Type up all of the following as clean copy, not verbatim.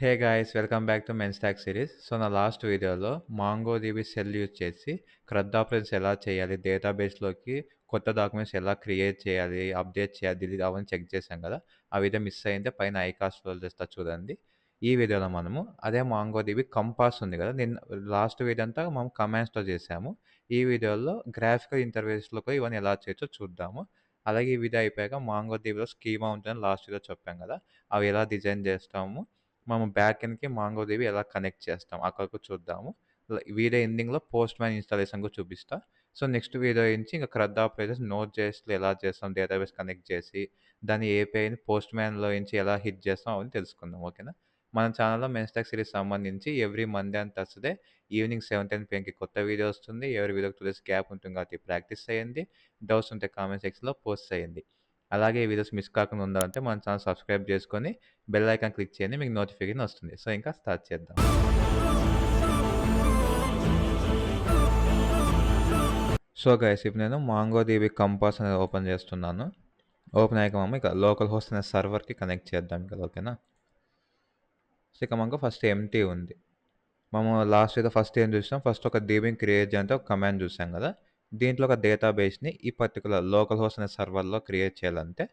Hey guys welcome back to men stock series. So నా last వీడియోలో MongoDB cell use చేసి CRUD operations ఎలా చేయాలి, డేటాబేస్లోకి కొత్త డాక్యుమెంట్స్ ఎలా క్రియేట్ చేయాలి, అప్డేట్ చేయాలి, డిలీట్ అవన్నీ చెక్ చేశాం కదా. ఆ వీడియో మిస్ అయింటే పైన ఐకాస్ట్లో చేస్తా చూడండి. ఈ వీడియోలో మనము అదే మాంగోడిబి కంపాస్ ఉంది కదా, నిన్న లాస్ట్ వీడియో అంతా మనం కమాండ్స్తో చేసాము. ఈ వీడియోలో గ్రాఫికల్ ఇంటర్ఫేస్లోకి ఇవన్నీ ఎలా చేయొచ్చో చూద్దాము. అలాగే ఈ వీడియో అయిపోయాక మాంగోడిబిలో స్కీమా ఉంటుందని లాస్ట్ వీడియో చెప్పాం కదా, అవి ఎలా డిజైన్ చేస్తాము, మనం బ్యాక్ ఎండ్‌కి మాంగోడిబి ఎలా కనెక్ట్ చేస్తాం అక్కడకు చూద్దాము. వీడియో ఎండింగ్‌లో పోస్ట్ మ్యాన్ ఇన్‌స్టాలేషన్ కూడా చూపిస్తా. సో, నెక్స్ట్ వీడియో నుంచి ఇంక క్రడ్ ఆపరేటర్స్ నోడ్ జేఎస్‌లో ఎలా చేస్తాం, డేటాబేస్ కనెక్ట్ చేసి, దాని ఏపీఐని పోస్ట్ మ్యాన్‌లో నుంచి ఎలా హిట్ చేస్తాం అవన్నీ తెలుసుకుందాం. ఓకేనా? మన ఛానల్‌లో మెన్‌స్టాక్ సిరీస్ సంబంధించి every Monday and Thursday evening 7:10 పీఎంకి కొత్త వీడియో వస్తుంది. ఎవరి వీడియోకి 2 డేస్ గ్యాప్ ఉంటుంది కాబట్టి ప్రాక్టీస్ చేయండి. డౌట్స్ ఉంటే కామెంట్ సెక్షన్‌లో పోస్ట్ చేయండి. అలాగే ఈ వీడియోస్ మిస్ కాకుండా ఉండాలంటే మన ఛానల్ సబ్స్క్రైబ్ చేసుకొని బెల్ ఐకాన్ క్లిక్ చేయండి, మీకు నోటిఫికేషన్ వస్తుంది. సో ఇంకా స్టార్ట్ చేద్దాం. సో గైస్, ఇప్పుడు నేను మాంగోడిబి కంపాస్ అనేది ఓపెన్ చేస్తున్నాను. ఓపెన్ అయ్యాక మనం ఇక లోకల్ హోస్ట్ అనే సర్వర్కి కనెక్ట్ చేద్దాం ఇక్కడ. ఓకేనా? సో ఇక మనకు ఫస్ట్ ఎంటీ ఉంది. మనం లాస్ట్ ఏదో ఫస్ట్ ఏం చూసాం, ఫస్ట్ ఒక డీబీని క్రియేట్ చేయాలంటే ఒక కమాండ్ చూసాం కదా. దీంట్లో ఒక డేటాబేస్ని ఈ పర్టికులర్ లోకల్ హోస్ట్ అనే సర్వర్లో క్రియేట్ చేయాలంటే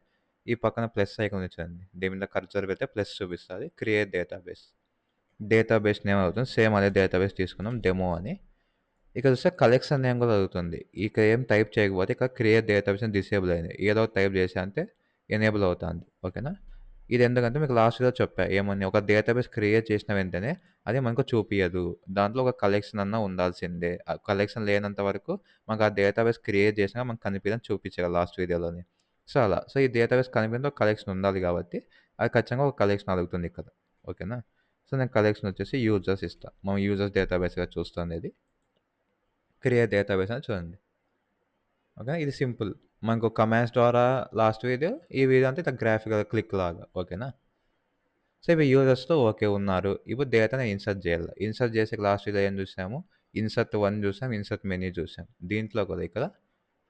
ఈ పక్కన ప్లస్ ఐకాన్ ఉంచండి. దీని మీద కర్సర్ పెడితే ప్లస్ చూపిస్తుంది, క్రియేట్ డేటాబేస్. డేటాబేస్ నేమ్ అవుతుంది, సేమ్ అదే డేటాబేస్ తీసుకున్నాం డెమో అని. ఇక్కడ చూస్తే కలెక్షన్ నేమ్ కూడా అవుతుంది. ఇక ఏం టైప్ చేయకపోతే ఇక్కడ క్రియేట్ డేటాబేస్ అని డిసేబుల్ అయింది. ఏదో టైప్ చేసి అంటే ఎనేబుల్ అవుతుంది. ఓకేనా? ఇది ఎందుకంటే మీకు లాస్ట్‌లో చెప్పా ఏమని, ఒక డేటాబేస్ క్రియేట్ చేసిన వెంటనే అది మనకు చూపియదు. దాంట్లో ఒక కలెక్షన్ అన్నా ఉండాల్సిందే. ఆ కలెక్షన్ లేనంత వరకు మనకు ఆ డేటాబేస్ క్రియేట్ చేసినా మనకు కనిపియదని చూపించా లాస్ట్ వీడియోలోని. సో అలా. సో ఈ డేటాబేస్ కనిపియందే ఒక కలెక్షన్ ఉండాలి కాబట్టి అది ఖచ్చితంగా ఒక కలెక్షన్ అడుగుతుంది ఇక్కడ. ఓకేనా? సో నేను కలెక్షన్ వచ్చేసి యూజర్స్ ఇస్తా. మనం యూజర్స్ డేటాబేస్‌గా చూస్తుంది. క్రియేట్ డేటాబేస్ అని చూడండి. ఓకే, ఇది సింపుల్. మనకు కమాండ్స్ ద్వారా లాస్ట్ వీడియో, ఈ వీడియో అంతా ఇట్లా గ్రాఫికల్ క్లిక్ లాగా. ఓకేనా? సో ఇప్పుడు యూజర్స్‌తో ఓకే ఉన్నారు. ఇప్పుడు డేటాని ఇన్సర్ట్ చేయాలి. ఇన్సర్ట్ చేసి లాస్ట్ వీడియో ఏం చూసాము, ఇన్సర్ట్ 1 చూసాం, ఇన్సర్ట్ మెనీ చూసాం. దీంట్లో కూడా ఇక్కడ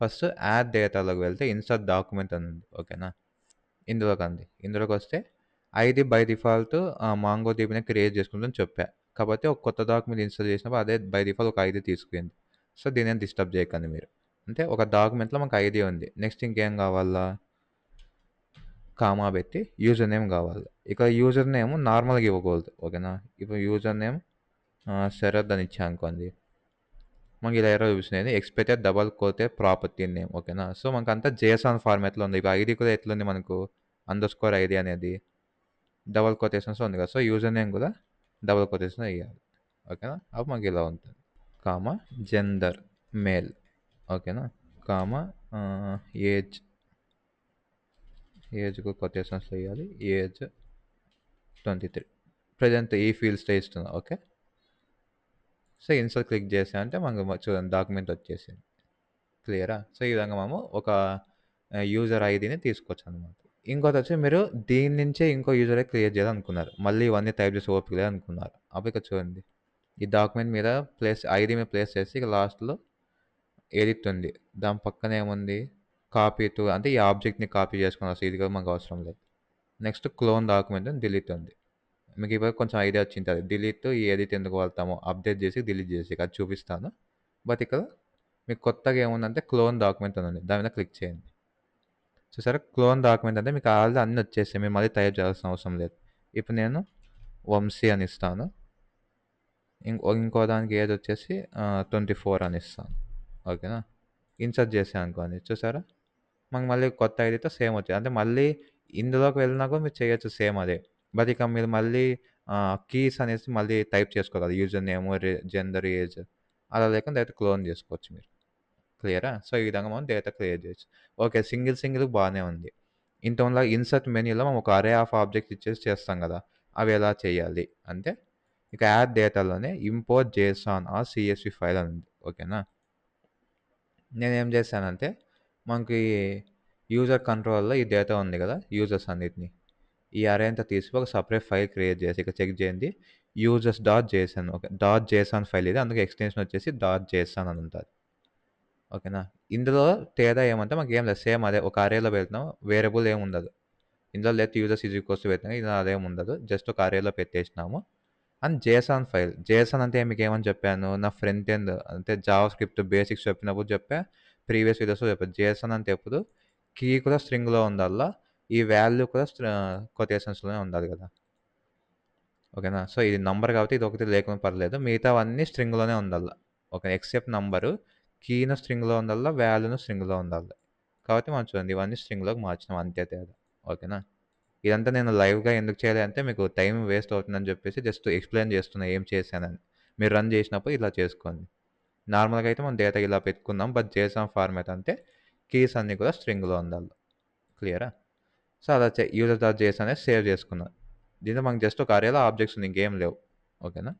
ఫస్ట్ యాడ్ డేటాలోకి వెళ్తే ఇన్సర్ట్ డాక్యుమెంట్ అని ఉంది. ఓకేనా? ఇందులోకి వస్తే ఐడి బై డిఫాల్ట్ మాంగోడిబిని క్రియేట్ చేసుకుందని చెప్పా. కాబట్టి ఒక కొత్త డాక్యుమెంట్ ఇన్స్టాల్ చేసినప్పుడు అదే బై డిఫాల్ట్ ఒక ఐడి తీసుకుంది. సో దీనిని డిస్టర్బ్ చేయకండి మీరు. అంటే ఒక డాక్యుమెంట్లో మనకు ఐడి ఉంది. నెక్స్ట్ ఇంకేం కావాలా, కామా పెట్టి యూజర్ నేమ్ కావాలి. ఇక యూజర్ నేమ్ నార్మల్గా ఇవ్వకూడదు. ఓకేనా? ఇప్పుడు యూజర్ నేమ్ శరత్ అని ఇచ్చా అనుకోండి, మనకి ఇలా ఎర్రర్ చూపిస్తుంది, ఎక్స్పెక్టెడ్ డబల్ కోతే ప్రాపర్టీ నేమ్. ఓకేనా? సో మనకు అంతా జేసాన్ ఫార్మాట్లో ఉంది. ఇప్పుడు ఐడి కూడా ఎట్లుంది మనకు, అండర్ స్కోర్ ఐడి అనేది డబల్ కొటేషన్స్ ఉంది కదా. సో యూజర్ నేమ్ కూడా డబల్ కొటేషన్ వేయాలి. ఓకేనా? అప్పుడు మనకి ఇలా ఉంటుంది. Comma gender male. ఓకేనా? కామా ఏజ్, ఏజ్కు కొటేషన్స్ వేయాలి. ఏజ్ 23. ప్రజెంట్ ఈ ఫీల్డ్స్లో ఇస్తున్నా. ఓకే. సో ఇన్సర్ట్ క్లిక్ చేసా అంటే మనకు చూడండి డాక్యుమెంట్ వచ్చేసింది. క్లియరా? సో ఈ విధంగా మనము ఒక యూజర్ ఐడిని తీసుకోవచ్చు అనమాట. ఇంకోటి వచ్చి మీరు దీని నుంచే ఇంకో యూజర్ క్రియేట్ చేయాలనుకున్నారు, మళ్ళీ ఇవన్నీ టైప్ చేసి ఓపిక లేదనుకున్నారు. అప్పుడు ఇక్కడ చూడండి, ఈ డాక్యుమెంట్ మీద ప్లేస్ ఐడి మీద ప్లేస్ చేసి ఇక లాస్ట్లో ఎడిట్ ఉంది. దాని పక్కన ఏముంది, కాపీ టు, అంటే ఈ ఆబ్జెక్ట్ని కాపీ చేసుకుని వస్తుంది. ఇది కూడా మనకు అవసరం లేదు. నెక్స్ట్ క్లోన్ డాక్యుమెంట్ అని డిలీట్ ఉంది. మీకు ఇప్పుడు కొంచెం ఐడియా వచ్చింటుంది డిలీట్ ఈ ఎడిట్ ఎందుకు వాడతామో, అప్డేట్ చేసి డిలీట్ చేసి అది చూపిస్తాను. బట్ ఇక్కడ మీకు కొత్తగా ఏముందంటే క్లోన్ డాక్యుమెంట్ అని ఉంది, దాని మీద క్లిక్ చేయండి. చూసారా, క్లోన్ డాక్యుమెంట్ అంటే మీకు ఆల్రెడీ అన్నీ వచ్చేసాయి, మీరు మళ్ళీ టైప్ చేయాల్సిన అవసరం లేదు. ఇప్పుడు నేను వంశీ అని ఇస్తాను. ఇంకో దానికి ఏజ్ వచ్చేసి 24 అని ఇస్తాను. ఓకేనా? ఇన్సర్ట్ చేసాను అనుకోండి, చూసారా మనకు మళ్ళీ కొత్త ఐడితో సేమ్ వచ్చేది. అంటే మళ్ళీ ఇందులోకి వెళ్ళినా కూడా మీరు చేయొచ్చు సేమ్ అదే. బట్ ఇక మీరు మళ్ళీ కీస్ అనేసి మళ్ళీ టైప్ చేసుకోవాలి, యూజర్ నేమ్, జెండర్, ఏజ్. అలా లేకుండా డైరెక్ట్ క్లోన్ చేసుకోవచ్చు మీరు. క్లియరా? సో ఈ విధంగా మనం డేటా క్రియేట్ చేయొచ్చు. ఓకే, సింగిల్ బాగానే ఉంది. ఇంతలో ఇన్సర్ట్ మెనూలో మనం ఒక అరే ఆఫ్ ఆబ్జెక్ట్స్ ఇచ్చేసి చేస్తాం కదా, అవి ఎలా చేయాలి అంటే ఇక యాడ్ డేటాలోనే import JSON or CSV file అని ఉంది. ఓకేనా? నేనేం చేశానంటే మనకి యూజర్ కంట్రోల్లో ఈ డేటా ఉంది కదా, యూజర్స్ అన్నిటిని ఈ అరే అంతా తీసి ఒక సపరేట్ ఫైల్ క్రియేట్ చేసి ఇక చెక్ చేయండి, users dot Jason. Okay, dot జేసాన్ file ఇది, అందుకే ఎక్స్టెన్షన్ వచ్చేసి డాట్ జేసాన్ అని ఉంటుంది. ఓకేనా? ఇందులో తేడా ఏమంటే మాకు ఏం లేదు, సేమ్ అదే ఒక అరేలో పెడుతున్నాం, వేరియబుల్ ఏమి ఉండదు. ఇందులో let users is equals to పెట్టినా ఇందులో అదేం ఉండదు. జస్ట్ ఒక అరేలో పెట్టేసినాము. And జేసాన్ file. జేసాన్ అంటే మీకేమని చెప్పాను? నా ఫ్రంట్ ఎండ్ అంటే జావా స్క్రిప్ట్ బేసిక్స్ చెప్పినప్పుడు చెప్పా. ప్రీవియస్ వీడియోస్‌లో చెప్పా. జేసాన్ అంటే ఎప్పుడు కీ కూడా స్ట్రింగ్‌లో ఉండాలా. ఈ వాల్యూ కూడా కొటేషన్స్‌లోనే ఉండాలి కదా! ఓకేనా? సో, ఇది నంబర్ కాబట్టి ఇది ఒకటి లేకుండా పర్లేదు. మిగతావన్నీ స్ట్రింగ్‌లోనే ఉండాల. ఓకే. ఎక్సెప్ట్ నంబరు, కీను స్ట్రింగ్‌లో ఉండాల, వాల్యూను స్ట్రింగ్‌లో ఉండాలి. కాబట్టి మనం చూడండి ఇవన్నీ స్ట్రింగ్‌లోకి మార్చినాం అంతే తేడా. ఓకేనా? ఇదంతా నేను లైవ్‌గా ఎందుకు చేయలే అంటే మీకు టైం వేస్ట్ అవుతుందని చెప్పేసి జస్ట్ ఎక్స్‌ప్లెయిన్ చేస్తున్నా ఏం చేశానని. మీరు రన్ చేసినప్పుడు ఇలా చేసుకోండి. నార్మల్‌గా అయితే మనం డేటా ఇలా పెట్టుకున్నాం. బట్ జేసన్ ఫార్మాట్ అంటే కీస్ అన్నీ కూడా స్ట్రింగ్‌లో ఉండాలి. క్లియరా? సో, అలా యూజర్ డాట్ జేసన్ అనేది సేవ్ చేసుకున్నా. దీంట్లో మనకు జస్ట్ ఒక అరేలో ఆబ్జెక్ట్స్ ఉన్నాయి. ఇంకేం లేవు. ఓకేనా?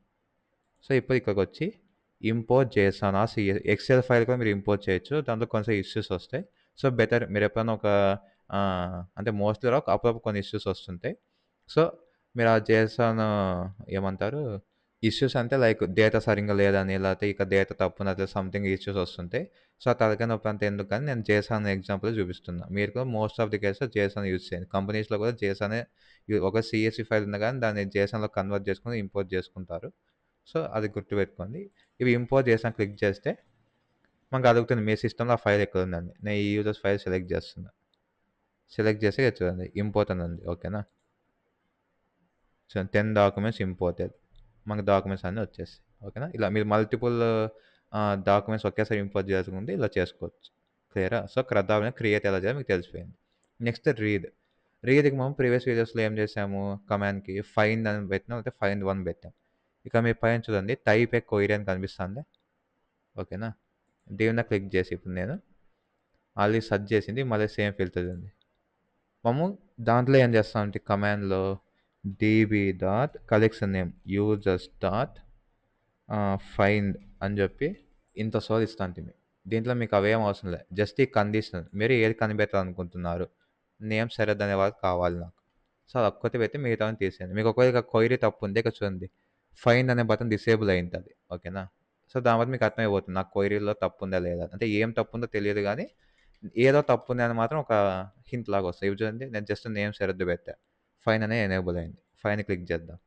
సో, ఇప్పుడు ఇక్కడికొచ్చి ఇంపోర్ట్ జేసన్ ఎక్సెల్ ఫైల్ కూడా మీరు ఇంపోర్ట్ చేయొచ్చు. దాంట్లో కొంచెం ఇష్యూస్ వస్తాయి. సో, బెటర్ మీరు ఎప్పుడైనా ఒక అంటే మోస్ట్‌లీ రావు. అప్పుడప్పుడు కొన్ని ఇష్యూస్ వస్తుంటాయి. సో, మీరు ఆ జేసన్ ఏమంటారు? ఇష్యూస్ అంటే లైక్ డేటా సరింగా లేదని, లేకపోతే ఇక డేటా తప్పున్నట్లు సంథింగ్ ఇష్యూస్ వస్తుంటాయి. సో, ఆ తలకాయ నొప్పి అంతా ఎందుకని నేను జేసన్ ఎగ్జాంపుల్ చూపిస్తున్నా. మీరు కూడా most of the cases Jason use చేయండి. కంపెనీస్‌లో కూడా జేసనే ఒక సీఎస్‌వి ఫైల్ ఉన్నా గానీ దాన్ని జేసన్‌లో కన్వర్ట్ చేసుకొని ఇంపోర్ట్ చేసుకుంటారు. సో, అది గుర్తుపెట్టుకోండి. ఇవి ఇంపోర్ట్ చేసాక క్లిక్ చేస్తే మనకు అడుగుతుంది మీ సిస్టమ్‌లో ఆ ఫైల్ ఎక్కడుందని. నేను ఈ యూజర్స్ ఫైల్ సెలెక్ట్ చేస్తున్నా. సెలెక్ట్ చేసి ఇక చూడండి ఇంపోర్ట్ అని ఉంది. ఓకేనా? So, 10 documents imported. మనకు డాక్యుమెంట్స్ అన్నీ వచ్చేసాయి. ఓకేనా? ఇలా మీరు మల్టిపుల్ డాక్యుమెంట్స్ ఒకేసారి ఇంపోర్ట్ చేసుకుంటే ఇలా చేసుకోవచ్చు. క్లియరా? సో, క్రియేట్ ఎలా చేయాలో మీకు తెలిసిపోయింది. Next read. రీడ్‌కి మనం ప్రీవియస్ వీడియోస్‌లో ఏం చేసాము? కమాండ్‌కి ఫైండ్ అని పెట్టినాం. లేకపోతే ఫైండ్ వన్ పెట్టాం. ఇక మీ పైన చూడండి టైప్ ఏ క్వెరీ అని కనిపిస్తుందా? ఓకేనా? దీని మీద క్లిక్ చేసి ఇప్పుడు నేను ఆల్రెడీ సెర్చ్ చేసింది మళ్ళీ సేమ్ ఫిల్టర్ ఉంది. మనము దాంట్లో ఏం చేస్తామంటే కమాండ్‌లో DB dot collection name users dot find అని చెప్పి ఇంత సోది ఇస్తాంటిమి. దీంట్లో మీకు అవేం అవసరం లేదు. జస్ట్ ఈ కండిషన్ మీరు ఏది కనిపెట్టాలనుకుంటున్నారు. నేమ్ శరత్ అనేవాళ్ళు కావాలి నాకు. సో, అదొక్కటి పెట్టి మిగతావన్నీ తీసేయండి. మీకు ఒకవేళ ఇక క్వెరీ తప్పు ఉంటే ఇక్కడ చూడండి. ఫైండ్ అనే బటన్ డిసేబుల్ అయింటది. ఓకేనా? సో, దాని వల్ల మీకు అర్థమైపోతుంది. నాకు క్వెరీలో తప్పు ఉందా లేదా అని. అంటే ఏం తప్పు ఉందో తెలియదు గానీ, ఏదో తప్పు ఉంది అని మాత్రం ఒక హింట్ లాగా వస్తాయి. ఇవి చూడండి నేను జస్ట్ నేమ్ శరత్ పెట్టా. ఫైన్ అనేది ఎనేబుల్ అయింది. ఫైన్ క్లిక్ చేద్దాం.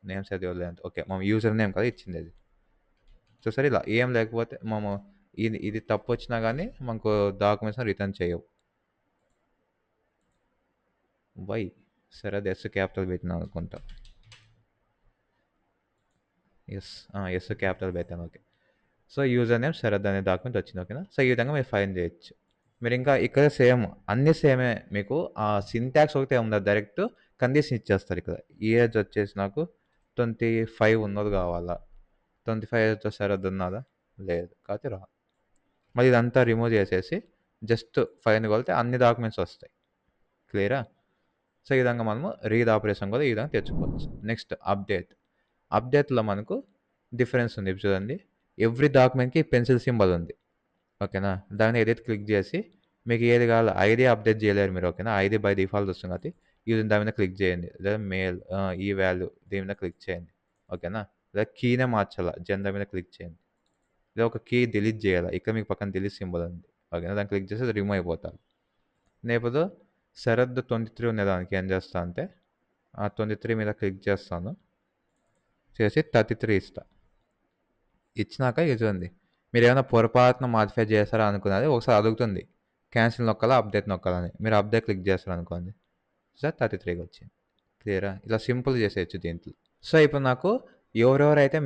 నేమ్ శరత్ ఇవ్వలేదు. ఓకే. మనం యూజర్ నేమ్ కదా ఇచ్చిందది. చూసారా ఇలా ఏం లేకపోతే మనము ఇది తప్పొచ్చినా గానీ మనకు డాక్యుమెంట్స్‌ని రిటర్న్ చేయవు. వై? సరే అది ఎస్ క్యాపిటల్ పెట్టినా అనుకుంటా. యెస్. యెస్ క్యాపిటల్ పెట్టాను. Okay. So, user name Sharath అనే డాక్యుమెంట్ వచ్చింది. ఓకేనా? సో, ఈ విధంగా మీరు ఫైండ్ చేయొచ్చు. మీరింకా ఇక్కడ సేమ్ అన్నీ సేమే. మీకు ఆ సింటాక్స్ ఒకటే ఉండదు. డైరెక్ట్ కండిషన్ ఇచ్చేస్తారు ఇక్కడ. ఏజ్ వచ్చేసి నాకు 25 ఉన్నది కావాలా? 25 ఏజ్‌తో శరత్ ఉన్నదా? లేదు. కాబట్టి రాదు. మరి ఇదంతా రిమూవ్ చేసేసి జస్ట్ ఫైండ్ కొడితే అన్ని డాక్యుమెంట్స్ వస్తాయి. క్లియరా? సో, ఈ విధంగా మనము రీడ్ ఆపరేషన్ కూడా ఈ విధంగా తెచ్చుకోవచ్చు. Next update. అప్డేట్‌లో మనకు డిఫరెన్స్ ఉంది. ఇప్పుడు చూడండి. ఎవ్రి డాక్యుమెంట్‌కి పెన్సిల్ సింబల్ ఉంది. ఓకేనా? దాన్ని ఎడిట్ క్లిక్ చేసి మీకు ఏది కావాలో ఐడీ అప్డేట్ చేయలేరు మీరు. ఓకేనా? ఐడీ బై డిఫాల్ట్ వస్తుంది కాబట్టి దాని మీద క్లిక్ చేయండి. లేదా మెయిల్ ఈ వాల్యూ దీని మీద క్లిక్ చేయండి. ఓకేనా? లేదా కీనే మార్చాలా జెండర్ మీద క్లిక్ చేయండి. లేదా ఒక కీ డిలీట్ చేయాలా ఇక్కడ మీకు పక్కన డిలీట్ సింబల్ ఉంది. ఓకేనా? దాన్ని క్లిక్ చేసి అది రిమూవ్ అయిపోతారు. నేనిప్పుడు శరత్ 23 ఉండేదానికి ఏం చేస్తా అంటే ఆ 23 మీద క్లిక్ చేస్తాను. చేసి 33 ఇస్తా. ఇచ్చినాక ఇక చూడండి. మీరేమైనా పొరపాటున మాడిఫై చేశారా అనుకున్నది ఒకసారి అడుగుతుంది. క్యాన్సిల్ నొక్కాలా? అప్డేట్ నొక్కాలని. మీరు అప్డేట్ క్లిక్ చేశారనుకోండి. సార్ 33కి వచ్చింది. క్లియరా? ఇలా సింపుల్ చేసేయచ్చు దీంట్లో. సో, ఇప్పుడు నాకు ఎవరెవరైతే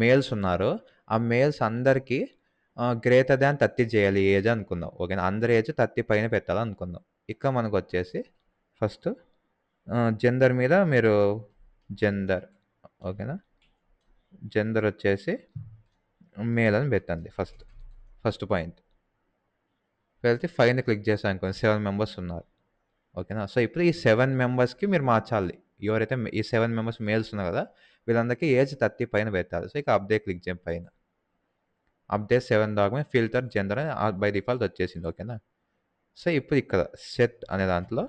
మేల్స్ ఉన్నారో ఆ మేల్స్ అందరికీ గ్రేటర్ థాన్ 30 చేయాలి ఏజ్ అనుకుందాం. ఓకేనా? అందరి ఏజ్ 30 పైన పెట్టాలనుకుందాం. ఇక్కడ మనకొచ్చేసి ఫస్ట్ జెండర్ మీద మీరు జెండర్ ఓకేనా? జెండర్ వచ్చేసి మేల్ అని పెట్టండి ఫస్ట్ పాయింట్. వెళ్తే ఫైవ్‌ని క్లిక్ చేశారనుకోండి 7 మెంబర్స్ ఉన్నారు. ఓకేనా? సో, ఇప్పుడు ఈ 7 మెంబర్స్‌కి మీరు మార్చాలి. ఎవరైతే ఈ 7 మెంబర్స్ మేల్స్ ఉన్నారు కదా! వీళ్ళందరికీ ఏజ్ 30 పైన పెట్టాలి. సో, ఇక అప్డేట్ క్లిక్ చేయండి పైన. అప్డేట్ 7 డాక్యుమెంట్ ఫిల్టర్ జెండర్ అని బై డిఫాల్ట్ వచ్చేసింది. ఓకేనా? సో, ఇప్పుడు ఇక్కడ సెట్ అనే దాంట్లో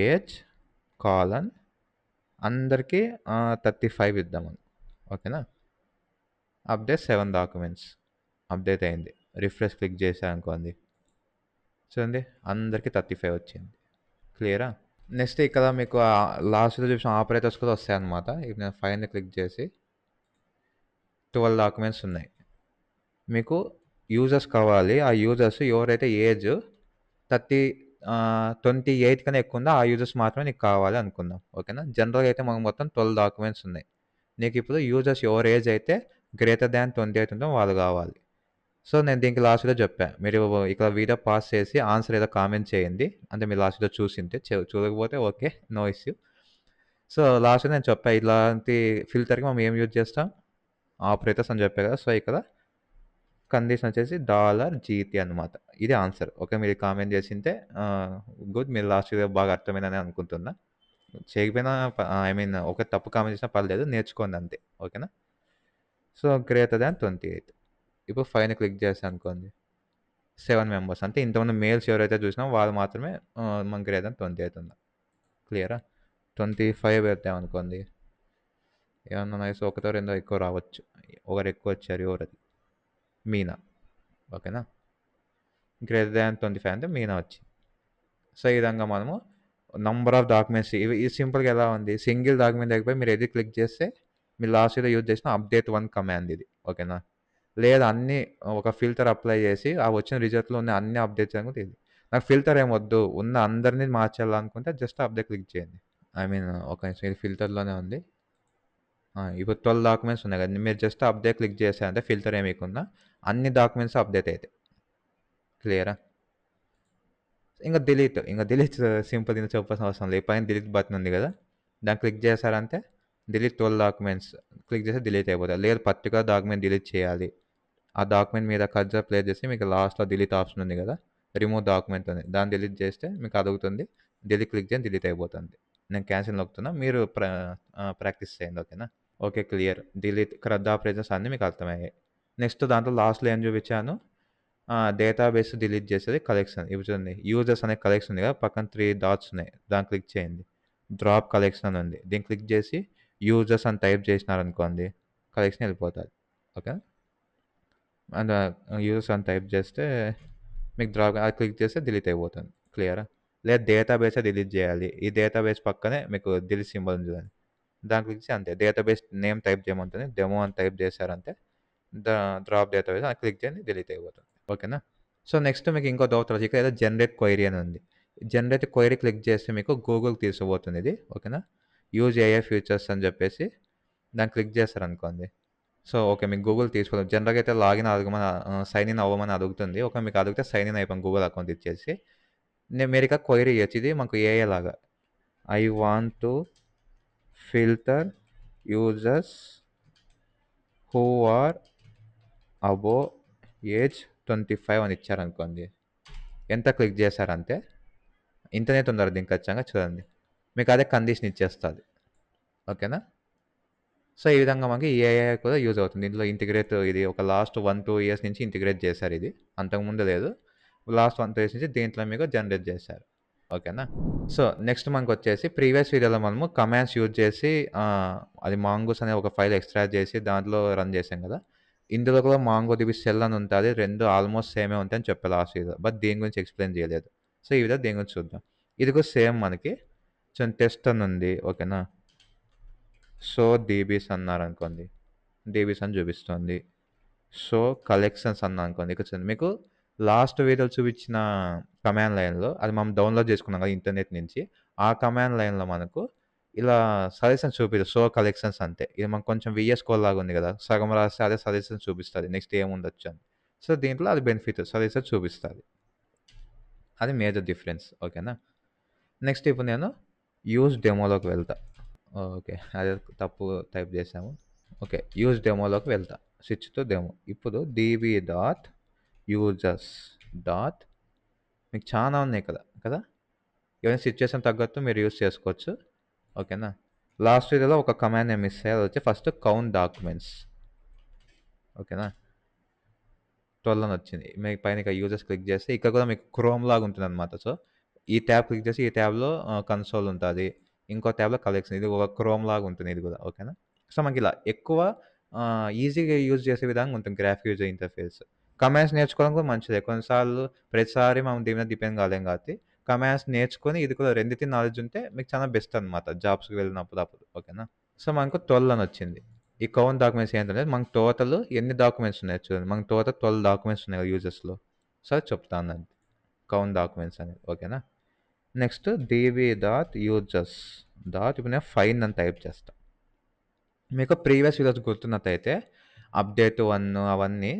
ఏజ్ కాలన్ అందరికీ 35 ఇద్దామని. ఓకేనా? అప్డేట్ 7 డాక్యుమెంట్స్ అప్డేట్ అయింది. రిఫ్రెష్ క్లిక్ చేశారనుకోండి. చూడండి అందరికీ 35 వచ్చింది. క్లియరా? నెక్స్ట్ ఇక్కడ మీకు లాస్ట్‌లో చూసిన ఆపరేటర్స్ కూడా వస్తాయన్నమాట. ఇప్పుడు నేను ఫైండ్‌ని క్లిక్ చేసి 12 డాక్యుమెంట్స్ ఉన్నాయి. మీకు యూజర్స్ కావాలి. ఆ యూజర్స్ ఎవరైతే ఏజ్ 28 కన్నా ఎక్కువ ఉందో ఆ యూజర్స్ మాత్రమే నీకు కావాలి అనుకుందాం. ఓకేనా? జనరల్‌గా అయితే మనకు మొత్తం 12 డాక్యుమెంట్స్ ఉన్నాయి. నీకిప్పుడు యూజర్స్ ఎవరి ఏజ్ అయితే గ్రేటర్ థాన్ 28 ఉందో వాళ్ళు కావాలి. సో, నేను దీనికి లాస్ట్‌లో చెప్పా. మీరు ఇక్కడ వీడియో పాజ్ చేసి ఆన్సర్ ఏదో కామెంట్ చేయండి. అంటే మీరు లాస్ట్‌లో చూసుంటే. చూడకపోతే ఓకే. No issue. సో, లాస్ట్‌లో నేను చెప్పా. ఇలాంటి ఫిల్టర్‌కి మనం ఏం యూజ్ చేస్తాం? ఆపరేటర్స్ అని చెప్పా కదా! సో, ఇక్కడ కండిషన్ వచ్చేసి $GT అనమాట. ఇది ఆన్సర్. ఓకే. మీరు కామెంట్ చేసుంటే గుడ్. మీరు లాస్ట్‌లో బాగా అర్థమైందని అనుకుంటున్నా. చేయకపోయినా ఐ మీన్ ఒక తప్పు కామెంట్ చేసినా పర్లేదు. నేర్చుకోండి అంతే. ఓకేనా? So, greater than 28. ఇప్పుడు ఫైవ్‌ని క్లిక్ చేశాననుకోండి. 7 మెంబర్స్. అంటే ఇంతమంది మేల్స్ ఎవరైతే చూసినామో వాళ్ళు మాత్రమే మన గ్రేటర్ థాన్ 28 ఉండాలి. క్లియరా? 25 పెట్టామనుకోండి. ఏమన్నా నైస్ ఒకటో రెండో ఎక్కువ రావచ్చు. ఒకరు ఎక్కువ వచ్చారు ఎవరది? మీనా. ఓకేనా? గ్రేటర్ థాన్ 25 అంటే మీనా వచ్చింది. సో, ఈ విధంగా మనము నంబర్ ఆఫ్ డాక్యుమెంట్స్ ఇది సింపుల్‌గా ఎలా ఉంది? సింగిల్ డాక్యుమెంట్ దగ్గర మీరు ఎడిట్ క్లిక్ చేస్తే మీరు లాస్ట్‌లో యూజ్ చేసిన అప్డేట్ 1 కమాండ్ ఇది. ఓకేనా? లేదా అన్నీ ఒక ఫిల్టర్ అప్లై చేసి ఆ వచ్చిన రిజల్ట్‌లో ఉన్న అన్ని అప్డేట్స్ అనుకుంటే ఇది. నాకు ఫిల్టర్ ఏమి వద్దు. ఉన్న అందరిని మార్చాలనుకుంటే జస్ట్ అప్డేట్ క్లిక్ చేయండి. ఐ మీన్ ఒక నిమిషం ఇది ఫిల్టర్‌లోనే ఉంది. ఇప్పుడు 12 డాక్యుమెంట్స్ ఉన్నాయి కదా! మీరు జస్ట్ అప్డేట్ క్లిక్ చేశారంటే ఫిల్టర్ ఏమి ఇయకుండా అన్ని డాక్యుమెంట్స్ అప్డేట్ అయితాయి. క్లియరా? ఇంక డిలీట్ సింపుల్ ఇంక చెప్పాల్సిన అవసరం లేదు. పైన డిలీట్ బటన్ ఉంది కదా! దాన్ని క్లిక్ చేశారంటే డిలీట్ 12 డాక్యుమెంట్స్ క్లిక్ చేస్తే డిలీట్ అయిపోతాయి. లేదు పర్టిక్యులర్ డాక్యుమెంట్ డిలీట్ చేయాలి. ఆ డాక్యుమెంట్ మీద కర్సర్ ప్లేస్ చేసి మీకు లాస్ట్‌లో డిలీట్ ఆప్షన్ ఉంది కదా! రిమూవ్ డాక్యుమెంట్ అని. దాన్ని డిలీట్ చేస్తే మీకు అడుగుతుంది. డిలీట్ క్లిక్ చేయండి డిలీట్ అయిపోతుంది. నేను క్యాన్సిల్ నొక్కుతున్నా. మీరు ప్రాక్టీస్ చేయండి. ఓకేనా? Okay. Clear. Delete CRUD operations అన్నీ మీకు అర్థమయ్యాయి. నెక్స్ట్ దాంట్లో లాస్ట్‌లో ఏం చూపించాను? డేటాబేస్ డిలీట్ చేసేది కలెక్షన్. ఇప్పుడు చూడండి యూజర్స్ అనే కలెక్షన్ ఉంది కదా! పక్కన 3 డాట్స్ ఉన్నాయి. దాన్ని క్లిక్ చేయండి. డ్రాప్ కలెక్షన్ అని ఉంది. దీన్ని క్లిక్ చేసి యూజర్స్ అని టైప్ చేసినారనుకోండి కలెక్షన్ వెళ్ళిపోతది. ఓకే. అండ్ యూజర్స్ అని టైప్ చేస్తే మీకు డ్రాప్ అది క్లిక్ చేస్తే డిలీట్ అయిపోతుంది. క్లియరా? లేదా డేటాబేసే డిలీట్ చేయాలి. ఈ డేటాబేస్ పక్కనే మీకు డిలీట్ సింబల్ ఉంది చూడండి. దాన్ని క్లిక్ చేసి అంతే డేటాబేస్ నేమ్ టైప్ చేయమంటుంది. డెమో అని టైప్ చేశారంటే డ్రాప్ డేటాబేస్ అది క్లిక్ చేయండి డిలీట్ అయిపోతుంది. ఓకేనా? సో, నెక్స్ట్ మీకు ఇంకో డౌట్ రావచ్చు. ఇక్కడ ఏదో జనరేట్ క్వెరీ అని ఉంది. జనరేట్ క్వెరీ క్లిక్ చేస్తే మీకు గూగుల్‌కి తీసుకుపోతుంది ఇది. ఓకేనా? యూజ్ ఏఐ ఫీచర్స్ అని చెప్పేసి దాన్ని క్లిక్ చేశారనుకోండి. So, okay. మీకు గూగుల్ తీసుకోదు. జనరల్‌గా అయితే లాగిన్ అడగమని సైన్ ఇన్ అవ్వమని అడుగుతుంది. ఒకవేళ మీకు అడిగితే సైన్ ఇన్ అయిపోయాం గూగుల్ అకౌంట్ ఇచ్చేసి. మీరిక క్వెరీ ఇయొచ్చు. ఇది మాకు ఏఐ లాగా. I want to filter users who are above age 25 అని ఇచ్చారనుకోండి. ఎంటర్ క్లిక్ చేశారంటే ఇంటర్నెట్ ఉండాలి దీనికి ఖచ్చితంగా చూడండి. మీకు అదే కండిషన్ ఇచ్చేస్తది. ఓకేనా? సో, ఈ విధంగా మనకి ఏఐ కూడా యూజ్ అవుతుంది. దీంట్లో ఇంటిగ్రేట్ ఇది ఒక లాస్ట్ 1, 2 ఇయర్స్ నుంచి ఇంటిగ్రేట్ చేశారు ఇది. అంతకుముందు లేదు. లాస్ట్ 1, 2 ఇయర్స్ నుంచి దీంట్లో మీకు జనరేట్ చేశారు. ఓకేనా? సో, నెక్స్ట్ మనకొచ్చేసి ప్రీవియస్ వీడియోలో మనము కమాండ్స్ యూజ్ చేసి అది మాంగూస్ అనే ఒక ఫైల్ ఎక్స్ట్రాక్ట్ చేసి దాంట్లో రన్ చేసాం కదా! ఇందులో కూడా మాంగోడిబి షెల్ అని ఉంటది. 2 ఆల్మోస్ట్ సేమే ఉంటాయని చెప్పా లాస్ట్ వీడియోలో. బట్ దీని గురించి ఎక్స్‌ప్లెయిన్ చేయలేదు. సో, ఈ వీడియో దీని గురించి చూద్దాం. ఇది కూడా సేమ్ మనకి టెస్ట్ అని ఉంది. ఓకేనా? సో, డీబీస్ అన్నారనుకోండి. డీబీస్ అని చూపిస్తుంది. సో, కలెక్షన్స్ అన్నాననుకోండి. ఇక్కడ చూడండి మీకు లాస్ట్ వీడియోలో చూపించిన కమాండ్ లైన్‌లో అది మనం డౌన్‌లోడ్ చేసుకున్నాం కదా! ఇంటర్నెట్ నుంచి. ఆ కమాండ్ లైన్‌లో మనకు ఇలా సజెషన్స్ చూపియదు. సో, కలెక్షన్స్ అంతే. ఇది మనకు కొంచెం వీఎస్ కోడ్ లాగా ఉంది కదా! సగం రాస్తే అదే సజెషన్స్ చూపిస్తది. నెక్స్ట్ ఏముండొచ్చు అని. సో, దీంట్లో అది బెనిఫిట్ సజెషన్స్ చూపిస్తది. అది మేజర్ డిఫరెన్స్. ఓకేనా? నెక్స్ట్ ఇప్పుడు నేను యూజ్ డెమోలోకి వెళ్తా. ఓకే. అదే తప్పు టైప్ చేశాము. ఓకే. యూజ్ డెమోలోకి వెళ్తా. Switch to demo. ఇప్పుడు డీబీ డాట్ యూజర్స్ డాట్ మీకు చాలా ఉన్నాయి కదా! ఏవైనా సిట్యుయేషన్ తగ్గట్టు మీరు యూజ్ చేసుకోవచ్చు. ఓకేనా? లాస్ట్ వీడియోలో ఒక కమాండ్ నేను మిస్ అయ్యా. అదొచ్చి ఫస్ట్ కౌంట్ డాక్యుమెంట్స్. ఓకేనా? 12 అని వచ్చింది. మీకు పైన ఇక యూజర్స్ క్లిక్ చేస్తే ఇక్కడ కూడా మీకు క్రోమ్ లాగా ఉంటుందన్నమాట. సో, ఈ ట్యాబ్ క్లిక్ చేసి ఈ ట్యాబ్‌లో కన్సోల్ ఉంటది. ఇంకో ట్యాబ్‌లో కలెక్షన్. ఇది ఒక క్రోమ్ లాగా ఉంటుంది ఇది కూడా. ఓకేనా? సో, మనకిలా ఎక్కువ ఈజీగా యూజ్ చేసే విధంగా ఉంటుంది గ్రాఫిక్ యూజర్ ఇంటర్‌ఫేస్. కమాండ్స్ నేర్చుకోవడం కూడా మంచిదే. కొన్నిసార్లు ప్రతిసారి మనం దీని మీద డిపెండ్ కాలేం కాబట్టి కమాండ్స్ నేర్చుకొని ఇది కూడా రెండిటి నాలెడ్జ్ ఉంటే మీకు చాలా బెస్ట్ అనమాట జాబ్స్కి వెళ్ళినప్పుడు అప్పుడు. ఓకేనా. సో మనకు 12 అని వచ్చింది. ఈ కౌంట్ డాక్యుమెంట్స్ ఏంటంటే మనకు టోటల్ ఎన్ని డాక్యుమెంట్స్ ఉన్నాయి చూడండి. మనకు టోటల్ 12 డాక్యుమెంట్స్ ఉన్నాయి యూజర్స్లో. సో అది చెప్తాను అది కౌంట్ డాక్యుమెంట్స్ అనేది. ఓకేనా. Next db dot users dot ఇప్పుడు నేను ఫైన్ అని టైప్ చేస్తాను. మీకు ప్రీవియస్ వీడియోస్ గుర్తున్నట్టయితే అప్డేట్ 1 అవన్నీ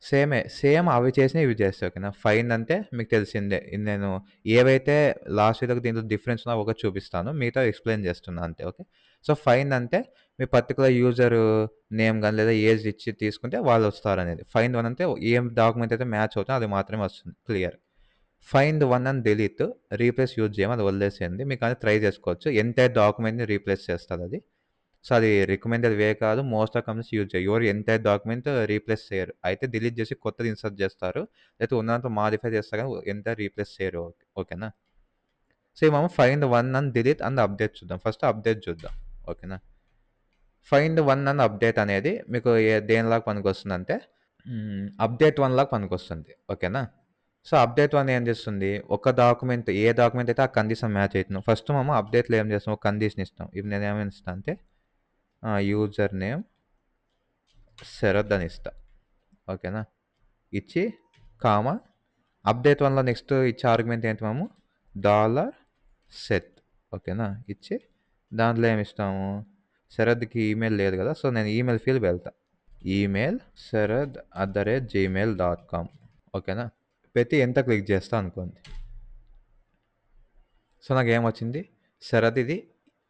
సేమ్ అవి చేసినవి ఇవి చేస్తాయి. ఓకేనా. ఫైండ్ అంటే మీకు తెలిసిందే. ఇది నేను ఏవైతే లాస్ట్ వీడియోకి దీంట్లో డిఫరెన్స్ ఉన్నా ఒకటి చూపిస్తాను. మిగతా ఎక్స్ప్లెయిన్ చేస్తున్నాను అంతే. ఓకే. సో ఫైండ్ అంటే మీ పర్టికులర్ యూజర్ నేమ్ కానీ లేదా ఏజ్ ఇచ్చి తీసుకుంటే వాళ్ళు వస్తారనేది. ఫైండ్ 1 అంటే ఏం డాక్యుమెంట్ అయితే మ్యాచ్ అవుతుందో అది మాత్రమే వస్తుంది. క్లియర్. ఫైండ్ 1 అని డిలీట్ రీప్లేస్ యూజ్ చేయమని అది వదిలేసేయండి. మీకు అది ట్రై చేసుకోవచ్చు. ఎంటైర్ డాక్యుమెంట్ని రీప్లేస్ చేస్తుంది అది. సో అది రికమెండెడ్ వే కాదు. మోస్ట్ ఆఫ్ కంపెనీస్ యూజ్ చేయరు. ఎవరు ఎంటైర్ డాక్యుమెంట్ రీప్లేస్ చేయరు. అయితే డిలీట్ చేసి కొత్తది ఇన్సర్ట్ చేస్తారు. లేకపోతే ఉన్నదాంట్లో మాడిఫై చేస్తారు కానీ ఎంటైర్ రీప్లేస్ చేయరు. ఓకేనా. సో మనం ఫైండ్ 1 అని డిలీట్ అండ్ అప్డేట్ చూద్దాం. ఫస్ట్ అప్డేట్ చూద్దాం. ఓకేనా. ఫైండ్ 1 అండ్ అప్డేట్ అనేది మీకు దేనిలాగా పనికొస్తుందంటే అప్డేట్ 1 లాగా పనికొస్తుంది. ఓకేనా. సో అప్డేట్ 1 ఏం చేస్తుంది, ఒక డాక్యుమెంట్ ఏ డాక్యుమెంట్ అయితే ఆ కండిషన్ మ్యాచ్ అవుతుందో ఫస్ట్ మనం అప్డేట్లో ఏం చేస్తాం, ఒక కండిషన్ ఇస్తాం. ఇప్పుడు నేను ఏమైనా ఇస్తాను అంటే యూజర్ నేమ్ శరత్ అని ఇస్తా. ఓకేనా. ఇచ్చి కామా అప్డేట్ 1లో నెక్స్ట్ ఇచ్చే ఆర్గ్యుమెంట్ ఏంటి మేము $set. ఓకేనా. ఇచ్చి దాంట్లో ఏమి ఇస్తాము, శరత్కి ఈమెయిల్ లేదు కదా, సో నేను ఈమెయిల్ ఫీల్డ్ వెళ్తా. Email sharad@gmail.com. ఓకేనా. పెట్టి ఎంత క్లిక్ చేస్తా అనుకోండి. సో నాకు ఏమొచ్చింది, శరత్ ఇది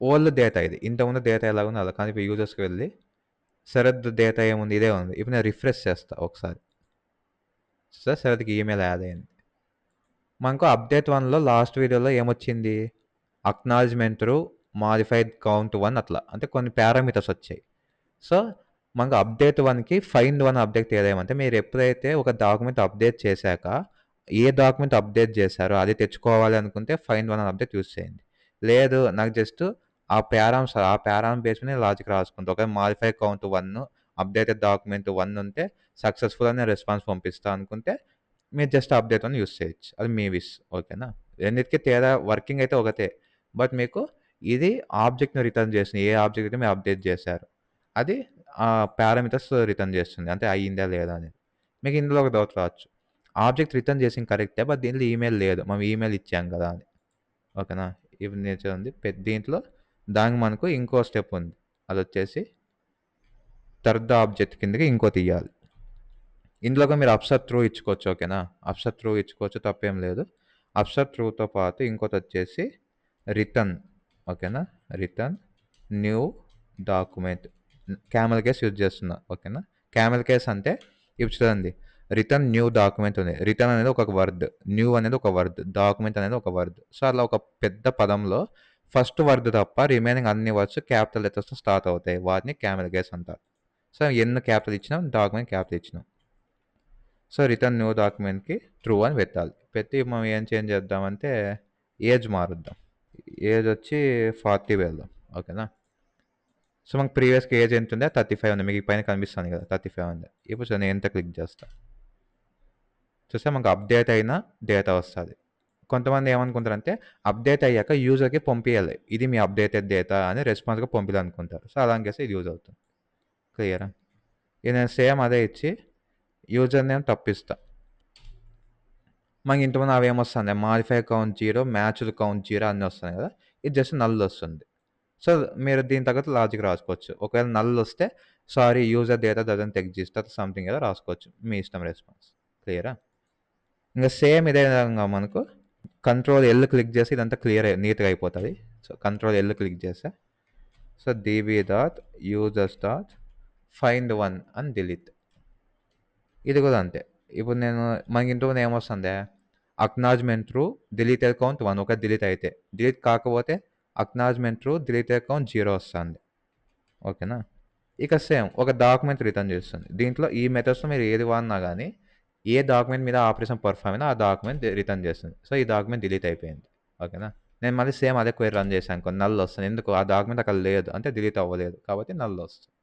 ఓల్డ్ డేటా, ఇది ఇంతకుముందు డేటా ఎలా ఉంది అలా. కానీ ఇప్పుడు యూజర్స్కి వెళ్ళి శరత్ డేటా ఏముంది ఇదే ఉంది. ఇప్పుడు నేను రిఫ్రెష్ చేస్తా ఒకసారి. సో శరత్కి ఈమెయిల్ యాడ్ అయింది. మనకు అప్డేట్ 1లో లాస్ట్ వీడియోలో ఏమొచ్చింది, అక్నాలజ్మెంట్ త్రూ మాడిఫైడ్ కౌంట్ 1 అట్లా, అంటే కొన్ని పారామీటర్స్ వచ్చాయి. సో మనకు అప్డేట్ 1కి ఫైండ్ 1 అప్డేట్ ఏదేమంటే మీరు ఎప్పుడైతే ఒక డాక్యుమెంట్ అప్డేట్ చేశాక ఏ డాక్యుమెంట్ అప్డేట్ చేశారో అది తెచ్చుకోవాలి అనుకుంటే ఫైండ్ 1 అప్డేట్ యూజ్ చేయండి. లేదు నాకు జస్ట్ ఆ పారామ్ బేస్ మీద లాజిక్ రాసుకుంటా. ఒక మాడిఫై కౌంట్ 1 అప్డేటెడ్ డాక్యుమెంట్ 1 ఉంటే సక్సెస్ఫుల్ అనే రెస్పాన్స్ పంపిస్తా అనుకుంటే మీరు జస్ట్ అప్డేట్ 1 యూజ్ చేయొచ్చు. అది మీ విష్. ఓకేనా. రెండింటికి తేడా వర్కింగ్ అయితే ఒకటే, బట్ మీకు ఇది ఆబ్జెక్ట్ని రిటర్న్ చేస్తుంది. ఏ ఆబ్జెక్ట్ అయితే మీరు అప్డేట్ చేశారు అది పారామీటర్స్ రిటర్న్ చేస్తుంది, అంటే అయ్యిందా లేదా అనేది. మీకు ఇందులో ఒక డౌట్ రావచ్చు, ఆబ్జెక్ట్ రిటర్న్ చేసింది కరెక్టే, బట్ దీంట్లో ఈమెయిల్ లేదు, మనం ఈమెయిల్ ఇచ్చాం కదా అని. ఓకేనా. ఇప్పుడు నేచర్ ఉంది దీంట్లో. దానికి మనకు ఇంకో స్టెప్ ఉంది, అది వచ్చేసి థర్డ్ ఆబ్జెక్ట్ కిందకి ఇంకోటి ఇవ్వాలి. ఇందులో మీరు అప్సర్ త్రూ ఇచ్చుకోవచ్చు. ఓకేనా. అప్సర్ త్రూ ఇచ్చుకోవచ్చు, తప్పేం లేదు. అప్సర్ త్రూతో పాటు ఇంకోటి వచ్చేసి రిటర్న్. ఓకేనా. Return new document. Camel case use చేస్తున్నా. ఓకేనా. క్యామెల్ కేస్ అంటే ఇప్పుడు చూడండి, రిటర్న్ న్యూ డాక్యుమెంట్ ఉంది. రిటర్న్ అనేది ఒక వర్డ్, న్యూ అనేది ఒక వర్డ్, డాక్యుమెంట్ అనేది ఒక వర్డ్. సో అలా ఒక పెద్ద పదంలో ఫస్ట్ వర్డ్ తప్ప రిమైనింగ్ అన్ని వర్డ్స్ క్యాపిటల్ లెటర్స్తో స్టార్ట్ అవుతాయి. వాటిని క్యామెల్ కేస్ అంటారు. సో ఎన్ని క్యాపిటల్ ఇచ్చినాం, డాక్యుమెంట్ క్యాపిటల్ ఇచ్చినాం. సో రిటర్న్ న్యూ డాక్యుమెంట్కి ట్రూ అని పెట్టాలి. పెట్టి మనం ఏం చేంజ్ చేద్దామంటే ఏజ్ మారుద్దాం. ఏజ్ వచ్చి 40 వెళ్దాం. ఓకేనా. సో మనకు ప్రీవియస్గా ఏజ్ ఎంత ఉండే 35 ఉంది. మీకు పైన కనిపిస్తుంది కదా 35 ఉంది. ఇప్పుడు నేను ఎంత క్లిక్ చేస్తాను చూస్తే మనకు అప్డేట్ అయిన డేటా వస్తుంది. కొంతమంది ఏమనుకుంటారంటే అప్డేట్ అయ్యాక యూజర్కి పంపించాలి, ఇది మీ అప్డేటెడ్ డేటా అని రెస్పాన్స్గా పంపించాలనుకుంటారు. సో అలా చేస్తే ఇది యూజ్ అవుతుంది. క్లియరా. ఇది నేను సేమ్ అదే ఇచ్చి యూజర్ నేమ్ తప్పిస్తా. మనకి ఇంతకుముందు అవి ఏమొస్తుంది, మాడిఫై కౌంట్ 0, మ్యాచ్డ్ కౌంట్ 0 అన్నీ వస్తున్నాయి కదా, ఇది జస్ట్ నల్ వస్తుంది. సో మీరు దీని తగ్గట్టు లాజిక్ రాసుకోవచ్చు. ఒకవేళ నల్ వస్తే sorry user data doesn't exist అట్లా సంథింగ్ ఏదో రాసుకోవచ్చు, మీ ఇష్టం రెస్పాన్స్. క్లియరా. ఇంకా సేమ్ ఇదే విధంగా మనకు Ctrl L క్లిక్ చేసి ఇదంతా క్లియర్ నీట్గా అయిపోతుంది. సో Ctrl L క్లిక్ చేస్తే so db dot users dot find 1 అని డిలీట్. ఇది కూడా అంతే. ఇప్పుడు నేను మనకి ఇంతకుముందు ఏమొస్తుంది, అక్నాలజ్మెంట్ త్రూ డిలీటెడ్ కౌంట్ 1 ఒక డిలీట్ అయితే, డిలీట్ కాకపోతే అక్నాలజ్మెంట్ త్రూ డిలీటెడ్ కౌంట్ 0 వస్తుంది. ఓకేనా. ఇక సేమ్ ఒక డాక్యుమెంట్ రిటర్న్ చేస్తుంది. దీంట్లో ఈ మెథడ్స్లో మీరు ఏది వాడినా కానీ ఏ డాక్యుమెంట్ మీద ఆపరేషన్ పర్ఫామ్ అయినా ఆ డాక్యుమెంట్ రిటర్న్ చేస్తుంది. సో ఈ డాక్యుమెంట్ డిలీట్ అయిపోయింది. ఓకేనా. నేను మళ్ళీ సేమ్ అదే క్వైరీ రన్ చేశాను, నల్ వస్తుంది. ఎందుకు, ఆ డాక్యుమెంట్ అక్కడ లేదు అంటే డిలీట్ అవ్వలేదు కాబట్టి నల్ వస్తుంది.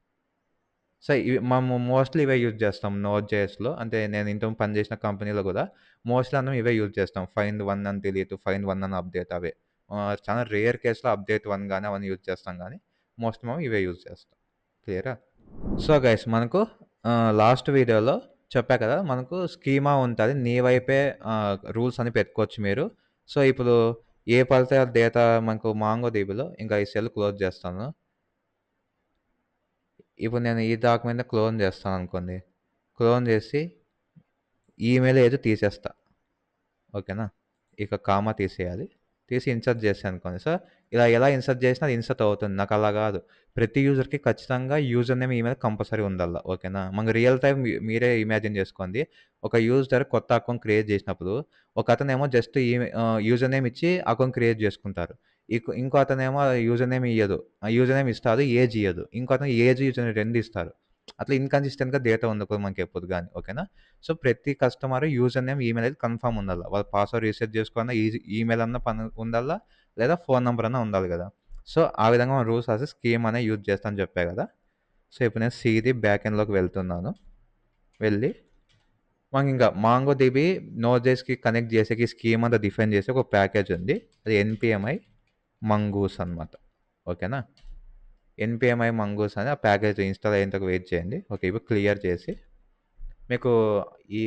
సో, ఇవి మేము మోస్ట్‌లీ ఇవే యూజ్ చేస్తాం నోడ్ జేఎస్‌లో. అంటే నేను ఇంతకుముందు పనిచేసిన కంపెనీలో గూడా మోస్ట్‌లీ అందరం ఇవే యూజ్ చేస్తాం. ఫైండ్ వన్ అని డిలీట్, ఫైండ్ వన్ అని అప్డేట్ అవే. చాలా రేర్ కేస్‌లో అప్డేట్ వన్ గాని అవన్నీ యూజ్ చేస్తాం గానీ, మోస్ట్ మేము ఇవే యూజ్ చేస్తాం. క్లియరా? సో, గైస్ మనకు లాస్ట్ వీడియోలో చెప్పా కదా! మనకు స్కీమా ఉంటది. నీ వైపే రూల్స్ అని పెట్టుకోవచ్చు మీరు. సో, ఇప్పుడు ఏ పడితే ఆ డేటా మనకు మాంగోడీబీలో ఇంకా ఈ సెల్ క్లోజ్ చేస్తాను. ఇప్పుడు నేను ఈ డాక్యుమెంట్‌ని క్లోన్ చేస్తాననుకోండి. క్లోన్ చేసి ఈమెయిల్ ఏదో తీసేస్తా. ఓకేనా? ఇక కామా తీసేయాలి. తీసి ఇన్సర్ట్ చేశాననుకోండి. సో, ఇలా ఎలా ఇన్సర్ట్ చేసినా అది ఇన్సర్ట్ అవుతుంది. నాకలా గాదు. ప్రతి యూజర్‌కి ఖచ్చితంగా యూజర్ నేమ్, ఈమెయిల్ కంపల్సరీ ఉండాల. ఓకేనా? మనకు రియల్ టైమ్ మీరే ఇమాజిన్ చేసుకోండి. ఒక యూజర్ కొత్త అకౌంట్ క్రియేట్ చేసినప్పుడు, ఒకతనేమో జస్ట్ యూజర్ నేమ్ ఇచ్చి అకౌంట్ క్రియేట్ చేసుకుంటారు. ఇంకో అతనేమో యూజర్ నేమ్ ఇయ్యదు. యూజర్ నేమ్ ఇస్తారు, ఏజ్ ఇయ్యదు. ఇంకో అతను ఏజ్, యూజర్ నేమ్ 2 ఇస్తారు. అట్లా ఇన్‌కన్సిస్టెంట్‌గా డేటా ఉండకూడదు మనకెప్పుడు గాని. ఓకేనా? సో, ప్రతి కస్టమర్ యూజర్ నేమ్, ఈమెయిల్ అయితే కన్ఫర్మ్ ఉండాల. వాళ్ళ పాస్వర్డ్ రీసెట్ చేసుకోవాలన్నా ఈమెయిల్ అన్నా ఉండాలా, లేదా ఫోన్ నంబర్ అన్నా ఉండాలి గదా! సో, ఆ విధంగా మనం రూల్స్ రాసి స్కీమ్ అనేది యూజ్ చేస్తా అని చెప్పా గదా! సో, ఇప్పుడు నేను సీది బ్యాక్ ఎండ్‌లోకి వెళ్తున్నాను. వెళ్ళి మనకింకా మాంగోడీబీ నోడ్.జేఎస్‌కి కనెక్ట్ చేసేకి స్కీమ్ అంతా డిఫైన్ చేసి ఒక ప్యాకేజ్ ఉంది. అది ఎన్‌పీఎంఐ మంగూస్ అనమాట. ఓకేనా? ఎన్‌పీఎంఐ మంగూస్ అని ఆ ప్యాకేజ్ ఇన్‌స్టాల్ అయ్యేంతవరకు వెయిట్ చేయండి. ఓకే. ఇప్పుడు క్లియర్ చేసి మీకు ఈ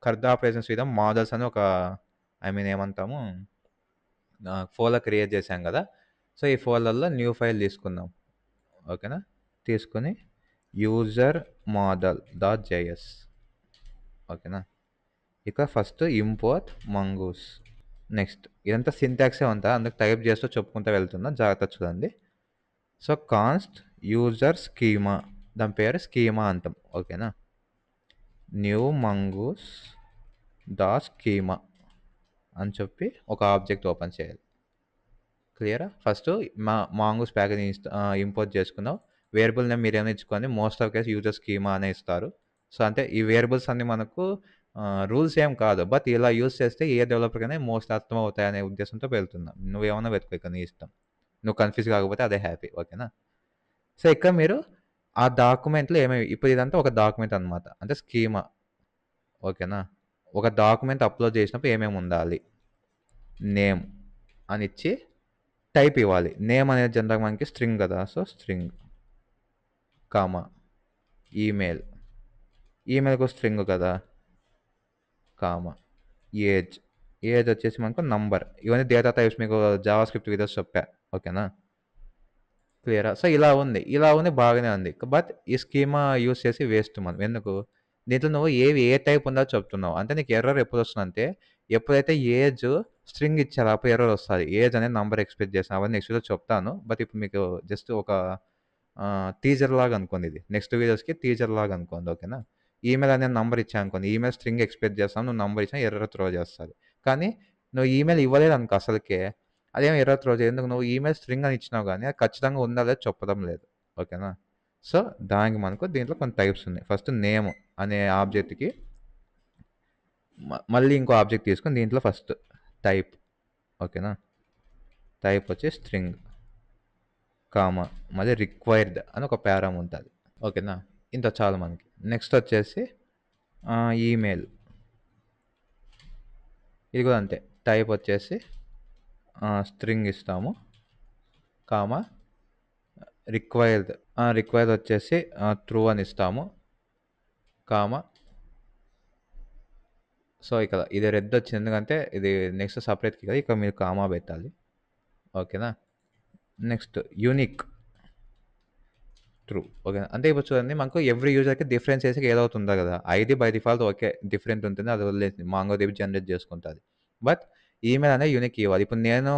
కర్దా ఆపరేషన్స్ మీద మోడల్స్ అని ఒక ఏమంటాము ఫోల్డర్ క్రియేట్ చేశాం కదా! సో, ఈ ఫోల్డర్‌లో న్యూ ఫైల్ తీసుకుందాం. ఓకేనా? తీసుకొని యూజర్ మోడల్ డాట్ జేఎస్ ఓకేనా? ఇక ఫస్ట్ ఇంపోర్ట్ మంగూస్. నెక్స్ట్ ఇదంతా సింటాక్సే ఉంటది. అందుకు టైప్ చేస్తూ చెప్పుకుంటూ వెళ్తున్నా. జాగ్రత్తగా చూడండి. సో, కాన్స్ట్ యూజర్ స్కీమా దాని పేరు స్కీమా అంటాం. ఓకేనా? న్యూ మంగూస్ డాట్ స్కీమా అని చెప్పి ఒక ఆబ్జెక్ట్ ఓపెన్ చేయాలి. క్లియరా? ఫస్ట్ మాంగూస్ ప్యాకేజ్ ఇంపోర్ట్ చేసుకున్నాం. వేరియబుల్ నేమ్ మీరేమైనా ఇచ్చుకోండి. Most of case user schema అనే ఇస్తారు. సో, అంటే ఈ వేరియబుల్స్ అన్నీ మనకు రూల్స్ ఏం కాదు. బట్ ఇలా యూజ్ చేస్తే ఏ డెవలపర్‌కైనా మోస్ట్ అర్థమవుతాయనే ఉద్దేశంతో వెళ్తున్నా. నువ్వేమన్నా వెతుక్కో ఇక నీ ఇష్టం. నువ్వు కన్‌ఫ్యూజ్ కాకపోతే అదే హ్యాపీ. ఓకేనా? సో, ఇక్కడ మీరు ఆ డాక్యుమెంట్‌లో ఏమేమి ఇప్పుడు ఇదంతా ఒక డాక్యుమెంట్ అనమాట. అంటే స్కీమా. ఓకేనా? ఒక డాక్యుమెంట్ అప్‌లోడ్ చేసినప్పుడు ఏమేమి ఉండాలి? నేమ్ అనిచ్చి టైప్ ఇవ్వాలి. నేమ్ అనేది జనరల్‌గా మనకి స్ట్రింగ్ కదా! So, string, comma, email. ఈమెయిల్‌కి స్ట్రింగ్ కదా! Comma, age. ఏజ్ వచ్చేసి మనకు నంబర్. ఇవన్నీ డేటా టైప్స్ మీకు జావాస్క్రిప్ట్ వీడియోస్ చెప్పా. ఓకేనా? క్లియరా? సో, ఇలా ఉంది. ఇలా ఉంది బాగానే ఉంది. బట్ ఈ స్కీమా యూజ్ చేసి వేస్ట్ మనం. ఎందుకు? దీంట్లో నువ్వు ఏ టైప్ ఉందో చెప్తున్నావు. అంటే నీకు ఎర్రర్ ఎప్పుడొస్తుందంటే, ఎప్పుడైతే ఏజ్ స్ట్రింగ్ ఇచ్చారో అప్పుడు ఎర్రర్ వస్తది. ఏజ్ అనేది నంబర్ ఎక్స్‌పెక్ట్ చేసాను. అవన్నీ నెక్స్ట్ వీడియోలో చెప్తాను. బట్ ఇప్పుడు మీకు జస్ట్ ఒక టీజర్ లాగా అనుకోండి ఇది. నెక్స్ట్ వీడియోస్‌కి టీజర్ లాగా అనుకోండి. ఓకేనా? ఈమెయిల్ అనే నంబర్ ఇచ్చాననుకోండి. ఈమెయిల్ స్ట్రింగ్ ఎక్స్‌పెక్ట్ చేస్తాను. నువ్వు నంబర్ ఇచ్చినా ఎర్రర్ త్రో చేస్తది. కానీ నువ్వు ఈమెయిల్ ఇవ్వలేదనుకో అసలకే అదేం ఎర్రర్ త్రో చేయదు. ఎందుకు నువ్వు ఈమెయిల్ స్ట్రింగ్ అని ఇచ్చినావు గానీ, అది ఖచ్చితంగా ఉందా లేదా చెప్పడం లేదు. ఓకేనా? సో, దానికి మనకు దీంట్లో కొన్ని టైప్స్ ఉన్నాయి. ఫస్ట్ నేమ్ అనే ఆబ్జెక్ట్‌కి మళ్ళీ ఇంకో ఆబ్జెక్ట్ తీసుకొని దీంట్లో ఫస్ట్ టైప్. ఓకేనా? టైప్ వచ్చి స్ట్రింగ్, కామా, మళ్ళీ రిక్వైర్డ్ అని ఒక పారామ్ ఉంటది. ఓకేనా? ఇంత చాలు మనకి. నెక్స్ట్ వచ్చేసి ఈమెయిల్. ఇది కూడా అంతే. టైప్ వచ్చేసి స్ట్రింగ్ ఇస్తాము, కామా రిక్వైర్డ్. రిక్వైర్డ్ వచ్చేసి ట్రూ అని ఇస్తాము, కామా. సో, ఇక్కడ ఇది రెడ్ వచ్చింది. ఎందుకంటే ఇది నెక్స్ట్ సెపరేట్‌కి కదా! ఇక్కడ మీరు కామా పెట్టాలి. ఓకేనా? Next unique true. ఓకేనా? అంటే ఇప్పుడు చూడండి మనకు ఎవ్రీ యూజర్‌కి డిఫరెన్స్ చేసేకి ఏదో ఒకటి ఉంటది కదా! ID by default okay. Different ఉంటుంది. అది వదిలేసి మాంగోడిబి జనరేట్ చేసుకుంటది. బట్ ఈమెయిల్ అనేది యూనిక్ ఇవ్వాలి. ఇప్పుడు నేను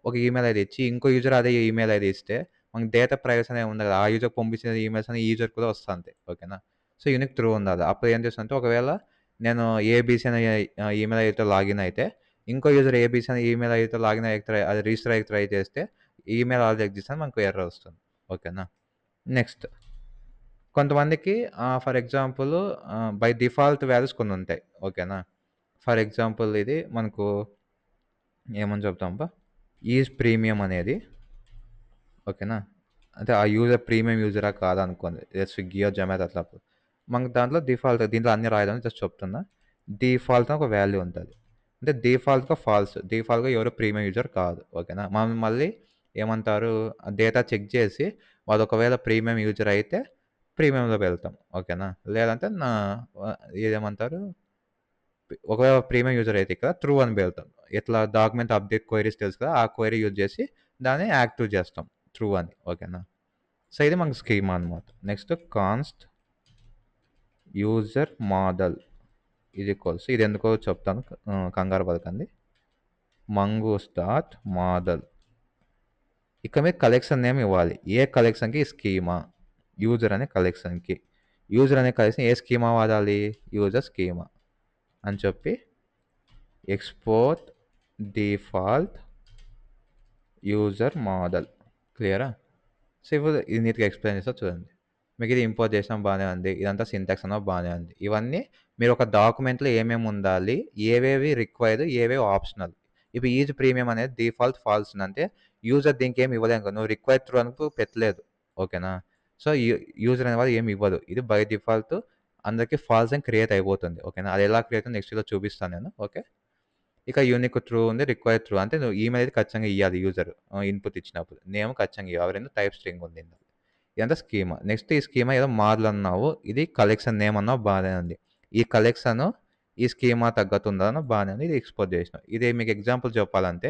ఒక ఈమెయిల్ ఐడీ ఇచ్చి ఇంకో యూజర్ అదే ఈమెయిల్ ఐడీ ఇస్తే మనకి డేటా ప్రైవసీ అనేది ఉండదు కదా! ఆ యూజర్‌కి పంపించిన ఈమెయిల్స్ అన్ని ఈ యూజర్‌కి కూడా వస్తాంటాయి. ఓకేనా? సో, యూనిక్ ట్రూ ఉండాలి. అప్పుడు ఏం చేస్తానంటే ఒకవేళ నేను ఏబీసీ అనే ఈమెయిల్ ఐడీతో లాగిన్ అయితే ఇంకో యూజర్ ఏబీసీ అనే ఈమెయిల్ ఐడీతో లాగిన్ అయ్యేకి అది రిజిస్టర్ అయ్యేకి ట్రై చేస్తే ఈమెయిల్ ఆల్రెడీ ఎగ్జిస్ట్ అని మనకు ఎర్రర్ వస్తుంది. ఓకేనా? నెక్స్ట్ కొంతమందికి for example by default values కొన్ని ఉంటాయి. ఓకేనా? ఫర్ ఎగ్జాంపుల్ ఇది మనకు ఏమని చెప్తామబ్బా? ఈజ్ ప్రీమియం అనేది ఓకేనా? అంటే ఆ యూజర్ ప్రీమియం యూజరా కాదా అనుకోండి. స్విగ్గీయో, జొమాటో అట్లా. మనకు దాంట్లో డిఫాల్ట్ దీంట్లో అన్నీ రాయదని జస్ట్ చెప్తున్నా. డిఫాల్ట్ ఒక వాల్యూ ఉంటది. అంటే డిఫాల్ట్‌గా ఫాల్స్. డిఫాల్ట్‌గా ఎవరు ప్రీమియం యూజర్ కాదు. ఓకేనా? మనం మళ్ళీ ఏమంటారు డేటా చెక్ చేసి వాడు ఒకవేళ ప్రీమియం యూజర్ అయితే ప్రీమియంలో వెళ్తాం. ఓకేనా? లేదంటే ఇదేమంటారు ఒకవేళ ప్రీమియం యూజర్ అయితే ఇక్కడ ట్రూ అని పెడతాం. ఇట్లా డాక్యుమెంట్ అప్డేట్ క్వెరీస్ తెలుసు కదా! ఆ క్వెరీ యూజ్ చేసి దాన్ని యాక్టివ్ చేస్తాం ట్రూ అని. ఓకేనా? సో, ఇది మనకు స్కీమా అనమాట. నెక్స్ట్ కాన్స్ట్ యూజర్ మోడల్ ఇది ఈక్వల్స్ ఇది ఎందుకో చెప్తాను కంగారు పడకండి. మంగూస్ డాట్ మోడల్ ఇక్కడ మీరు కలెక్షన్ నేమ్ ఇవ్వాలి. ఏ కలెక్షన్‌కి స్కీమా యూజర్ అనే కలెక్షన్‌కి. యూజర్ అనే కలెక్షన్ ఏ స్కీమా వాడాలి? యూజర్ స్కీమా అని చెప్పి ఎక్స్‌పోర్ట్ డిఫాల్ట్ యూజర్ మోడల్ క్లియరా? సో, ఇప్పుడు ఇది నీట్‌గా ఎక్స్‌ప్లెయిన్ చేస్తా చూడండి. మీకు ఇది ఇంపోర్ట్ చేసినాం బానే ఉంది. ఇదంతా సింటాక్స్ అన్నా బానే ఉంది. ఇవన్నీ మీరు ఒక డాక్యుమెంట్‌లో ఏమేమి ఉండాలి, ఏవేవి రిక్వైర్డ్, ఏవేవి ఆప్షనల్. ఇప్పుడు ఈజ్ ప్రీమియం అనేది డిఫాల్ట్ ఫాల్స్ అంటే యూజర్ దీనికేమి ఇవ్వలేం కదా! నువ్వు రిక్వైర్డ్ త్రూ అనుకో పెట్టలేదు. ఓకేనా? సో, యూజర్ అనేవాడు ఏమి ఇవ్వదు. ఇది బై డిఫాల్ట్ అందరికి ఫాల్స్ అని క్రియేట్ అయిపోతుంది. ఓకేనా? అది ఎలా క్రియేట్ నెక్స్ట్‌లో చూపిస్తాను నేను. ఓకే. ఇక యూనిక్ ట్రూ ఉంది. రిక్వైర్డ్ ట్రూ అంటే నువ్వు ఈమెయిల్ అయితే ఖచ్చితంగా ఇయ్యాలి యూజర్ ఇన్‌పుట్ ఇచ్చినప్పుడు. నేమ్ ఖచ్చితంగా ఇయ్యాలి. అవి 2 టైప్ స్ట్రింగ్ ఉంది ఇందులో. ఇదంతా స్కీమా. నెక్స్ట్ ఈ స్కీమా ఏదో మోడల్ అన్నావు. ఇది కలెక్షన్ నేమ్ అన్నావు బానే ఉంది. ఈ కలెక్షను ఈ స్కీమా తగ్గట్టుందా అన్నావు బానే ఉంది. ఇది ఎక్స్‌పోర్ట్ చేసినావు. ఇది మీకు ఎగ్జాంపుల్ చెప్పాలంటే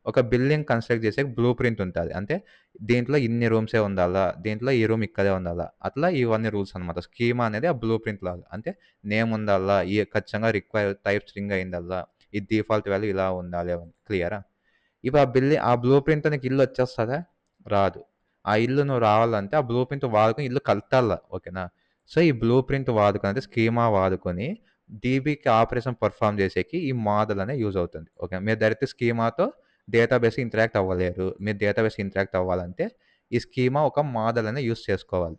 ఒక బిల్డింగ్ కన్‌స్ట్రక్ట్ చేసే బ్లూ ప్రింట్ ఉంటది. అంటే దీంట్లో ఇన్ని రూమ్సే ఉండాలా, దీంట్లో ఈ రూమ్ ఇక్కడే ఉండాలా. అట్లా ఇవన్నీ రూల్స్ అనమాట. స్కీమా అనేది ఆ బ్లూ ప్రింట్ లాగా. అంటే నేమ్ ఉండాలా, ఖచ్చితంగా రిక్వైర్డ్ టైప్ స్ట్రింగ్ అయిండాలా. ఈ డిఫాల్ట్ వాల్యూ ఇలా ఉండాలి అని క్లియరా? ఇప్పుడు ఆ బ్లూ ప్రింట్‌తో నీకు ఇల్లు వచ్చేస్తదా? రాదు. ఆ ఇల్లు నువ్వు రావాలంటే ఆ బ్లూ ప్రింట్ వాడుకొని ఇల్లు కట్టాల. ఓకేనా? సో, ఈ బ్లూ ప్రింట్ వాడుకొని అంటే స్కీమా వాడుకొని డీబీకి ఆపరేషన్ పెర్ఫార్మ్ చేసేకి ఈ మోడల్ అనేది యూజ్ అవుతుంది. ఓకే. మీరు డైరెక్ట్ స్కీమాతో డేటాబేస్ ఇంటరాక్ట్ అవ్వలేరు. మీరు డేటాబేస్ ఇంటరాక్ట్ అవ్వాలంటే ఈ స్కీమా ఒక మోడల్ అనేది యూజ్ చేసుకోవాలి.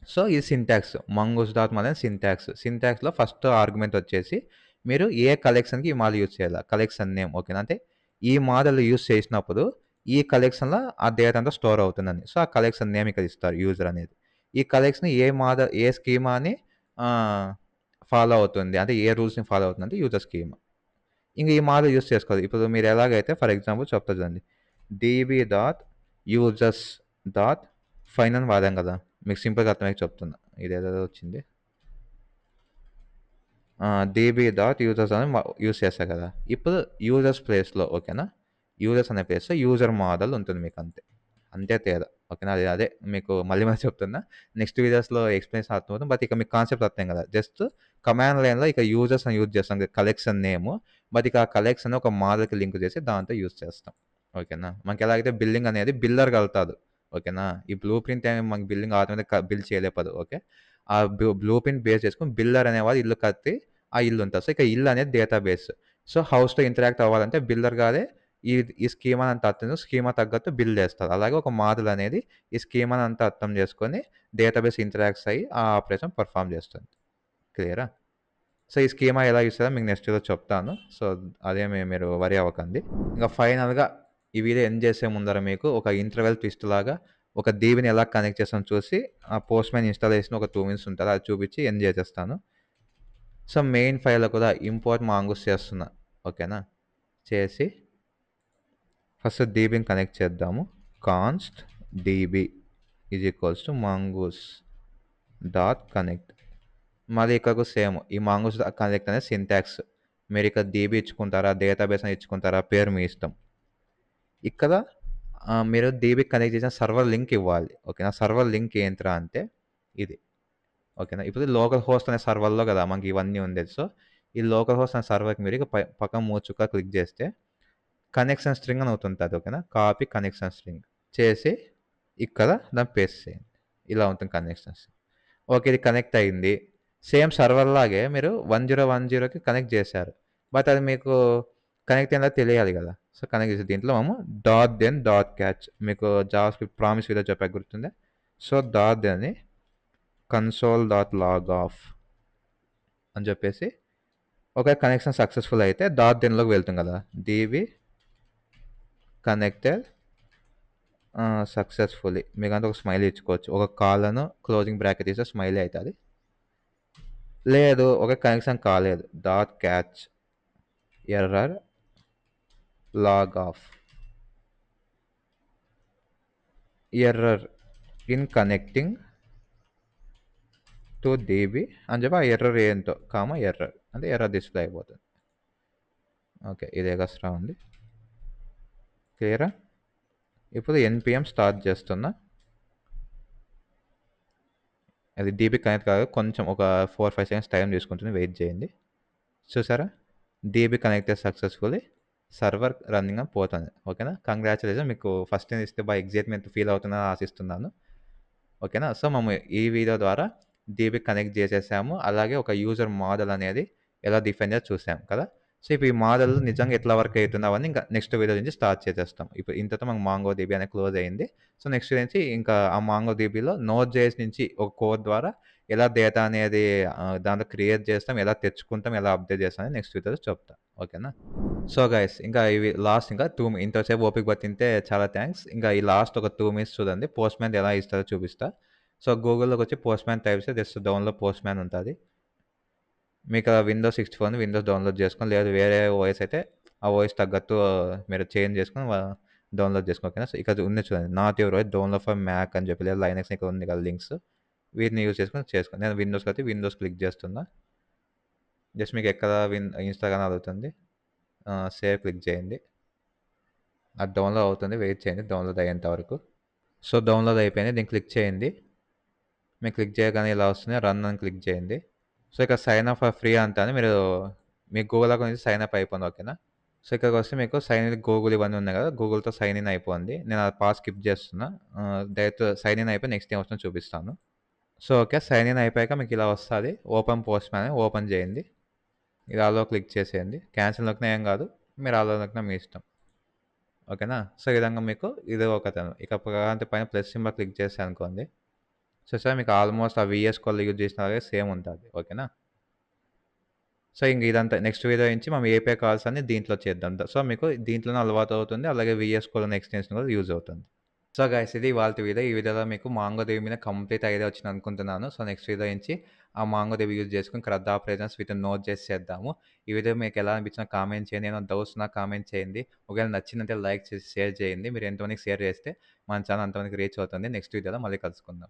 సో, ఇది సింటాక్స్. మంగూస్ డాట్ అనేది సింటాక్స్. సింటాక్స్‌లో ఫస్ట్ ఆర్గ్యుమెంట్ వచ్చేసి మీరు ఏ కలెక్షన్‌కి ఈ మోడల్ యూజ్ చేయాలా. కలెక్షన్ నేమ్ ఓకేనా. అంటే ఈ మోడల్ యూజ్ చేసినప్పుడు ఈ కలెక్షన్‌లో ఆ డేటా అంతా స్టోర్ అవుతుందని. సో, ఆ కలెక్షన్ నేమ్ ఇక్కడ ఇస్తారు యూజర్ అనేది. ఈ కలెక్షన్ ఏ స్కీమాని ఆహ్, ఫాలో అవుతుంది. అంటే ఏ రూల్స్‌ని ఫాలో అవుతుందంటే యూజర్ స్కీమా. ఇంక ఈ మోడల్ యూజ్ చేసుకోవాలి. ఇప్పుడు మీరు ఎలాగైతే ఫర్ ఎగ్జాంపుల్ చెప్తా చూడండి. DB dot users dot find అని వాడాం కదా! మీకు సింపుల్‌గా అర్థమయ్యేకి చెప్తున్నా. ఇదేదో వచ్చింది. డీబీ డాట్ యూజర్స్ అని యూజ్ చేశా కదా! ఇప్పుడు యూజర్స్ ప్లేస్‌లో ఓకేనా? యూజర్స్ అనే ప్లేస్‌లో యూజర్ మోడల్ ఉంటుంది మీకు అంతే. అంతే తేడా. ఓకేనా? అదే మీకు మళ్ళీ మళ్ళీ చెప్తున్నా. నెక్స్ట్ వీడియోస్‌లో ఎక్స్‌ప్లనేషన్ అర్థమవుతుంది. బట్ ఇక మీకు కాన్సెప్ట్ అర్థం కదా! జస్ట్ కమాండ్ లైన్‌లో ఇక యూజర్స్ అని యూజ్ చేస్తాం. Collection name. బట్ ఇక ఆ కలెక్షన్ ఒక మోడల్‌కి లింక్ చేసి దాంతో యూజ్ చేస్తాం. ఓకేనా? మనకి ఎలాగైతే బిల్డింగ్ అనేది బిల్డర్ కడతాడు. ఓకేనా? ఈ బ్లూ ప్రింట్ ఏమి మనకి బిల్డింగ్ ఆటోమేటిక్‌గా బిల్డ్ చేయలేపదు. ఓకే. ఆ బ్లూ ప్రింట్ బేస్ చేసుకొని బిల్డర్ అనేవాడు ఇల్లు కట్టి ఆ ఇల్లు ఉంటది. సో, ఇక ఇల్లు అనేది డేటాబేస్. సో, హౌస్‌తో ఇంటరాక్ట్ అవ్వాలంటే బిల్డర్ గారే ఈ ఈ స్కీమానంతా స్కీమా తగ్గట్టు బిల్డ్ చేస్తారు. అలాగే ఒక మోడల్ అనేది ఈ స్కీమానంతా అర్థం చేసుకొని డేటాబేస్ ఇంటరాక్ట్స్ అయ్యి ఆ ఆపరేషన్ పెర్ఫార్మ్ చేస్తుంది. క్లియరా? సో, ఈ స్కీమా ఎలా యూజ్ చేయాలో మీకు నెక్స్ట్‌లో చెప్తాను. సో, అదేమి మీరు వరీ అవ్వకండి. ఇంక ఫైనల్‌గా ఈ వీడియో ఎండ్ చేసే ముందర మీకు ఒక ఇంటర్వెల్ ట్విస్ట్ లాగా ఒక డీబీని ఎలా కనెక్ట్ చేస్తామో చూసి ఆ పోస్ట్‌మ్యాన్ ఇన్‌స్టాలేషన్ ఒక 2 మినిట్స్ ఉంటది. అది చూపించి ఎండ్ చేసేస్తాను. సో, మెయిన్ ఫైల్‌లో కూడా ఇంపోర్ట్ మాంగూస్ చేస్తున్నా. ఓకేనా? చేసి ఫస్ట్ డీబీని కనెక్ట్ చేద్దాము. Const DB is equals to Mongoose dot connect. మళ్ళీ ఇక్కడకు సేమ్ ఈ మాంగూస్ డాట్ కనెక్ట్ అనేది సింటాక్స్. మీరు ఇక్కడ డీబీ ఇచ్చుకుంటారా, డేటాబేస్ అని ఇచ్చుకుంటారా, పేరు మీ ఇష్టం. ఇక్కడ మీరు డీబీకి కనెక్ట్ చేసిన సర్వర్ లింక్ ఇవ్వాలి. ఓకేనా? సర్వర్ లింక్ ఏంట్రా అంటే ఇది. ఓకేనా? ఇప్పుడు లోకల్ హోస్ట్ అనే సర్వర్‌లో కదా మనకి ఇవన్నీ ఉండేది. సో, ఈ లోకల్ హోస్ట్ అనే సర్వర్‌కి మీరు ఇక పక్కన 3 చుక్కలు క్లిక్ చేస్తే కనెక్షన్ స్ట్రింగ్ అని ఒకటుంటది. ఓకేనా? కాపీ కనెక్షన్ స్ట్రింగ్ చేసి ఇక్కడ దాన్ని పేస్ట్ చేయండి. ఇలా ఉంటుంది కనెక్షన్ స్ట్రింగ్. ఓకే. ఇది కనెక్ట్ అయింది. సేమ్ సర్వర్ లాగే మీరు 1010కి కనెక్ట్ చేశారు. బట్ అది మీకు కనెక్ట్ అయిందో తెలియాలి కదా! సో, కనెక్ట్ చేసి దీంట్లో మనము డాట్ క్యాచ్ మీకు జావాస్క్రిప్ట్ ప్రామిస్ వీడియో చెప్పాక గుర్తుందా? సో, అని కన్సోల్ డాట్ లాగ్ ఆఫ్ అని చెప్పేసి ఒక కనెక్షన్ సక్సెస్‌ఫుల్ అయితే డెన్‌లోకి వెళ్తాం కదా! డీబీ కనెక్టెడ్ సక్సెస్‌ఫుల్లీ మీకంటే ఒక స్మైలీ ఇచ్చుకోవచ్చు. ఒక కాలను క్లోజింగ్ బ్రాకెట్ ఇస్తే స్మైలీ అయితది. లేదు ఒక కనెక్షన్ కాలేదు. Dot catch error log of error in connecting to DB అని చెప్పి ఆ ఎర్రర్ ఏంటో ఎర్రర్ అంటే ఎర్రర్ డిస్‌ప్లే అయిపోతుంది. ఓకే. ఇదే కష్టం ఉంది. క్లియరా? ఇప్పుడు ఎన్‌పిఎం స్టార్ట్ చేస్తున్నా. అది డీబీ కనెక్ట్ కాదు. కొంచెం ఒక 4, 5 సెకండ్స్ టైం తీసుకుంటుంది. వెయిట్ చేయండి. చూసారా? DB connected successfully. Server running అని పోతుంది. ఓకేనా? కంగ్రాచ్యులేషన్ మీకు ఫస్ట్ ఇస్తే బై ఎక్సైట్‌మెంట్ ఫీల్ అవుతున్నారని ఆశిస్తున్నాను. ఓకేనా? సో, మేము ఈ వీడియో ద్వారా డీబీ కనెక్ట్ చేసేసాము. అలాగే ఒక యూజర్ మోడల్ అనేది ఎలా డిఫైన్ చేయాలో చూసాం కదా! సో, ఇప్పుడు ఈ మోడల్ నిజంగా ఎట్లా వర్క్ అవుతుంది అవన్నీ ఇంకా నెక్స్ట్ వీడియో నుంచి స్టార్ట్ చేసేస్తాం. ఇప్పుడు ఇంతతో మనకు మాంగో డీబీ అనేది క్లోజ్ అయింది. సో, నెక్స్ట్ నుంచి ఇంకా ఆ మాంగో డీబీలో నోడ్ జేఎస్ నుంచి ఒక కోడ్ ద్వారా ఎలా డేటా అనేది దాంట్లో క్రియేట్ చేస్తాం, ఎలా తెచ్చుకుంటాం, ఎలా అప్డేట్ చేస్తాం అనేది నెక్స్ట్ వీడియోలో చెప్తా. ఓకేనా? సో, గైస్ ఇంకా ఇవి లాస్ట్ ఇంకా ఇంతసేపు ఓపిక పట్టింటే చాలా థాంక్స్. ఇంకా ఈ లాస్ట్ ఒక 2 మినిట్స్ చూడండి. పోస్ట్ మ్యాన్ ఎలా ఇస్తారో చూపిస్తా. సో, గూగుల్‌లోకొచ్చి పోస్ట్ మ్యాన్ టైప్ చేస్తే జస్ట్ డౌన్‌లోడ్ పోస్ట్ మ్యాన్ ఉంటది. మీకు విండోస్ 64 ఉంది. విండోస్ డౌన్‌లోడ్ చేసుకొని లేదు వేరే ఓఎస్ అయితే ఆ ఓఎస్ తగ్గట్టు మీరు చేంజ్ చేసుకొని డౌన్‌లోడ్ చేసుకో ఓకేనా. సో, ఇక్కడ ఉంది చూడండి. Not your OS download for Mac అని చెప్పి లేదా లైనక్స్ ఇక్కడ ఉంది కదా లింక్స్. వీటిని యూజ్ చేసుకొని చేసుకోండి. నేను విండోస్ అయితే విండోస్ క్లిక్ చేస్తున్నా. జస్ట్ మీకు ఎక్కడ ఇన్‌స్టాల్ అని అడుగుతుంది. సేవ్ క్లిక్ చేయండి. అది డౌన్‌లోడ్ అవుతుంది. వెయిట్ చేయండి డౌన్‌లోడ్ అయ్యేంత వరకు. సో, డౌన్‌లోడ్ అయిపోయింది. దీన్ని క్లిక్ చేయండి. మీరు క్లిక్ చేయగానే ఇలా వస్తుంది. రన్ అని క్లిక్ చేయండి. సో, ఇక్కడ సైన్ అప్ ఫర్ ఫ్రీ అంటాను. మీరు మీ గూగుల్ అకౌంట్ నుంచి సైన్ అప్ అయిపోండి. ఓకేనా. సో, ఇక్కడికొస్తే మీకు సైన్ ఇన్ గూగుల్ ఇవన్నీ ఉన్నాయి కదా! గూగుల్‌తో సైన్ ఇన్ అయిపోండి. నేను ఆ పార్ట్ స్కిప్ చేస్తున్నా. డైరెక్ట్ సైన్ ఇన్ అయిపోయి నెక్స్ట్ ఏం వస్తుందో చూపిస్తాను. So, okay. సైన్ ఇన్ అయిపోయాక మీకు ఇలా వస్తది. ఓపెన్ పోస్ట్ మ్యాన్ ఓపెన్ చేయండి. ఇది ఆల్‌లో క్లిక్ చేసేయండి. క్యాన్సిల్ నొక్కినా ఏం కాదు. మీరు ఆల్‌లో నొక్కినా మీ ఇష్టం. ఓకేనా. సో, ఈ విధంగా మీకు ఇది ఒకటను. ఇక పైన ప్లస్ సింబల్ క్లిక్ చేశారనుకోండి. చూసారా మీకు ఆల్మోస్ట్ ఆ వీఎస్ కోడ్‌లో యూజ్ చేసినలాగే సేమ్ ఉంటది. ఓకేనా. సో, ఇంక ఇదంతా నెక్స్ట్ వీడియో నుంచి మనం ఏపీఐ కాల్స్ అన్ని దీంట్లో చేద్దాం. సో, మీకు దీంట్లోనే అలవాటు అవుతుంది. అలాగే వీఎస్ కోడ్ అనే ఎక్స్‌టెన్షన్ కూడా యూజ్ అవుతుంది. సో, గైస్ ఇది ఇవాల్టి వీడియో. ఈ వీడియోలో మీకు మాంగో DB మీద కంప్లీట్ ఐడియా వచ్చిందనుకుంటున్నాను. సో, నెక్స్ట్ వీడియో నుంచి ఆ మాంగో DB యూజ్ చేసుకొని క్రడ్ ఆపరేషన్స్ విత్ నోడ్.జేఎస్ చేద్దాము. ఈ వీడియో మీకు ఎలా అనిపించిందో కామెంట్ చేయండి. ఏమైనా డౌట్స్ ఉన్నా కామెంట్ చేయండి. ఒకవేళ నచ్చిందంటే లైక్ చేసి షేర్ చేయండి. మీరు ఎంతమందికి షేర్ చేస్తే మన ఛానల్ అంతమందికి రీచ్ అవుతుంది. నెక్స్ట్ వీడియోలో మళ్ళీ కలుసుకుందాం.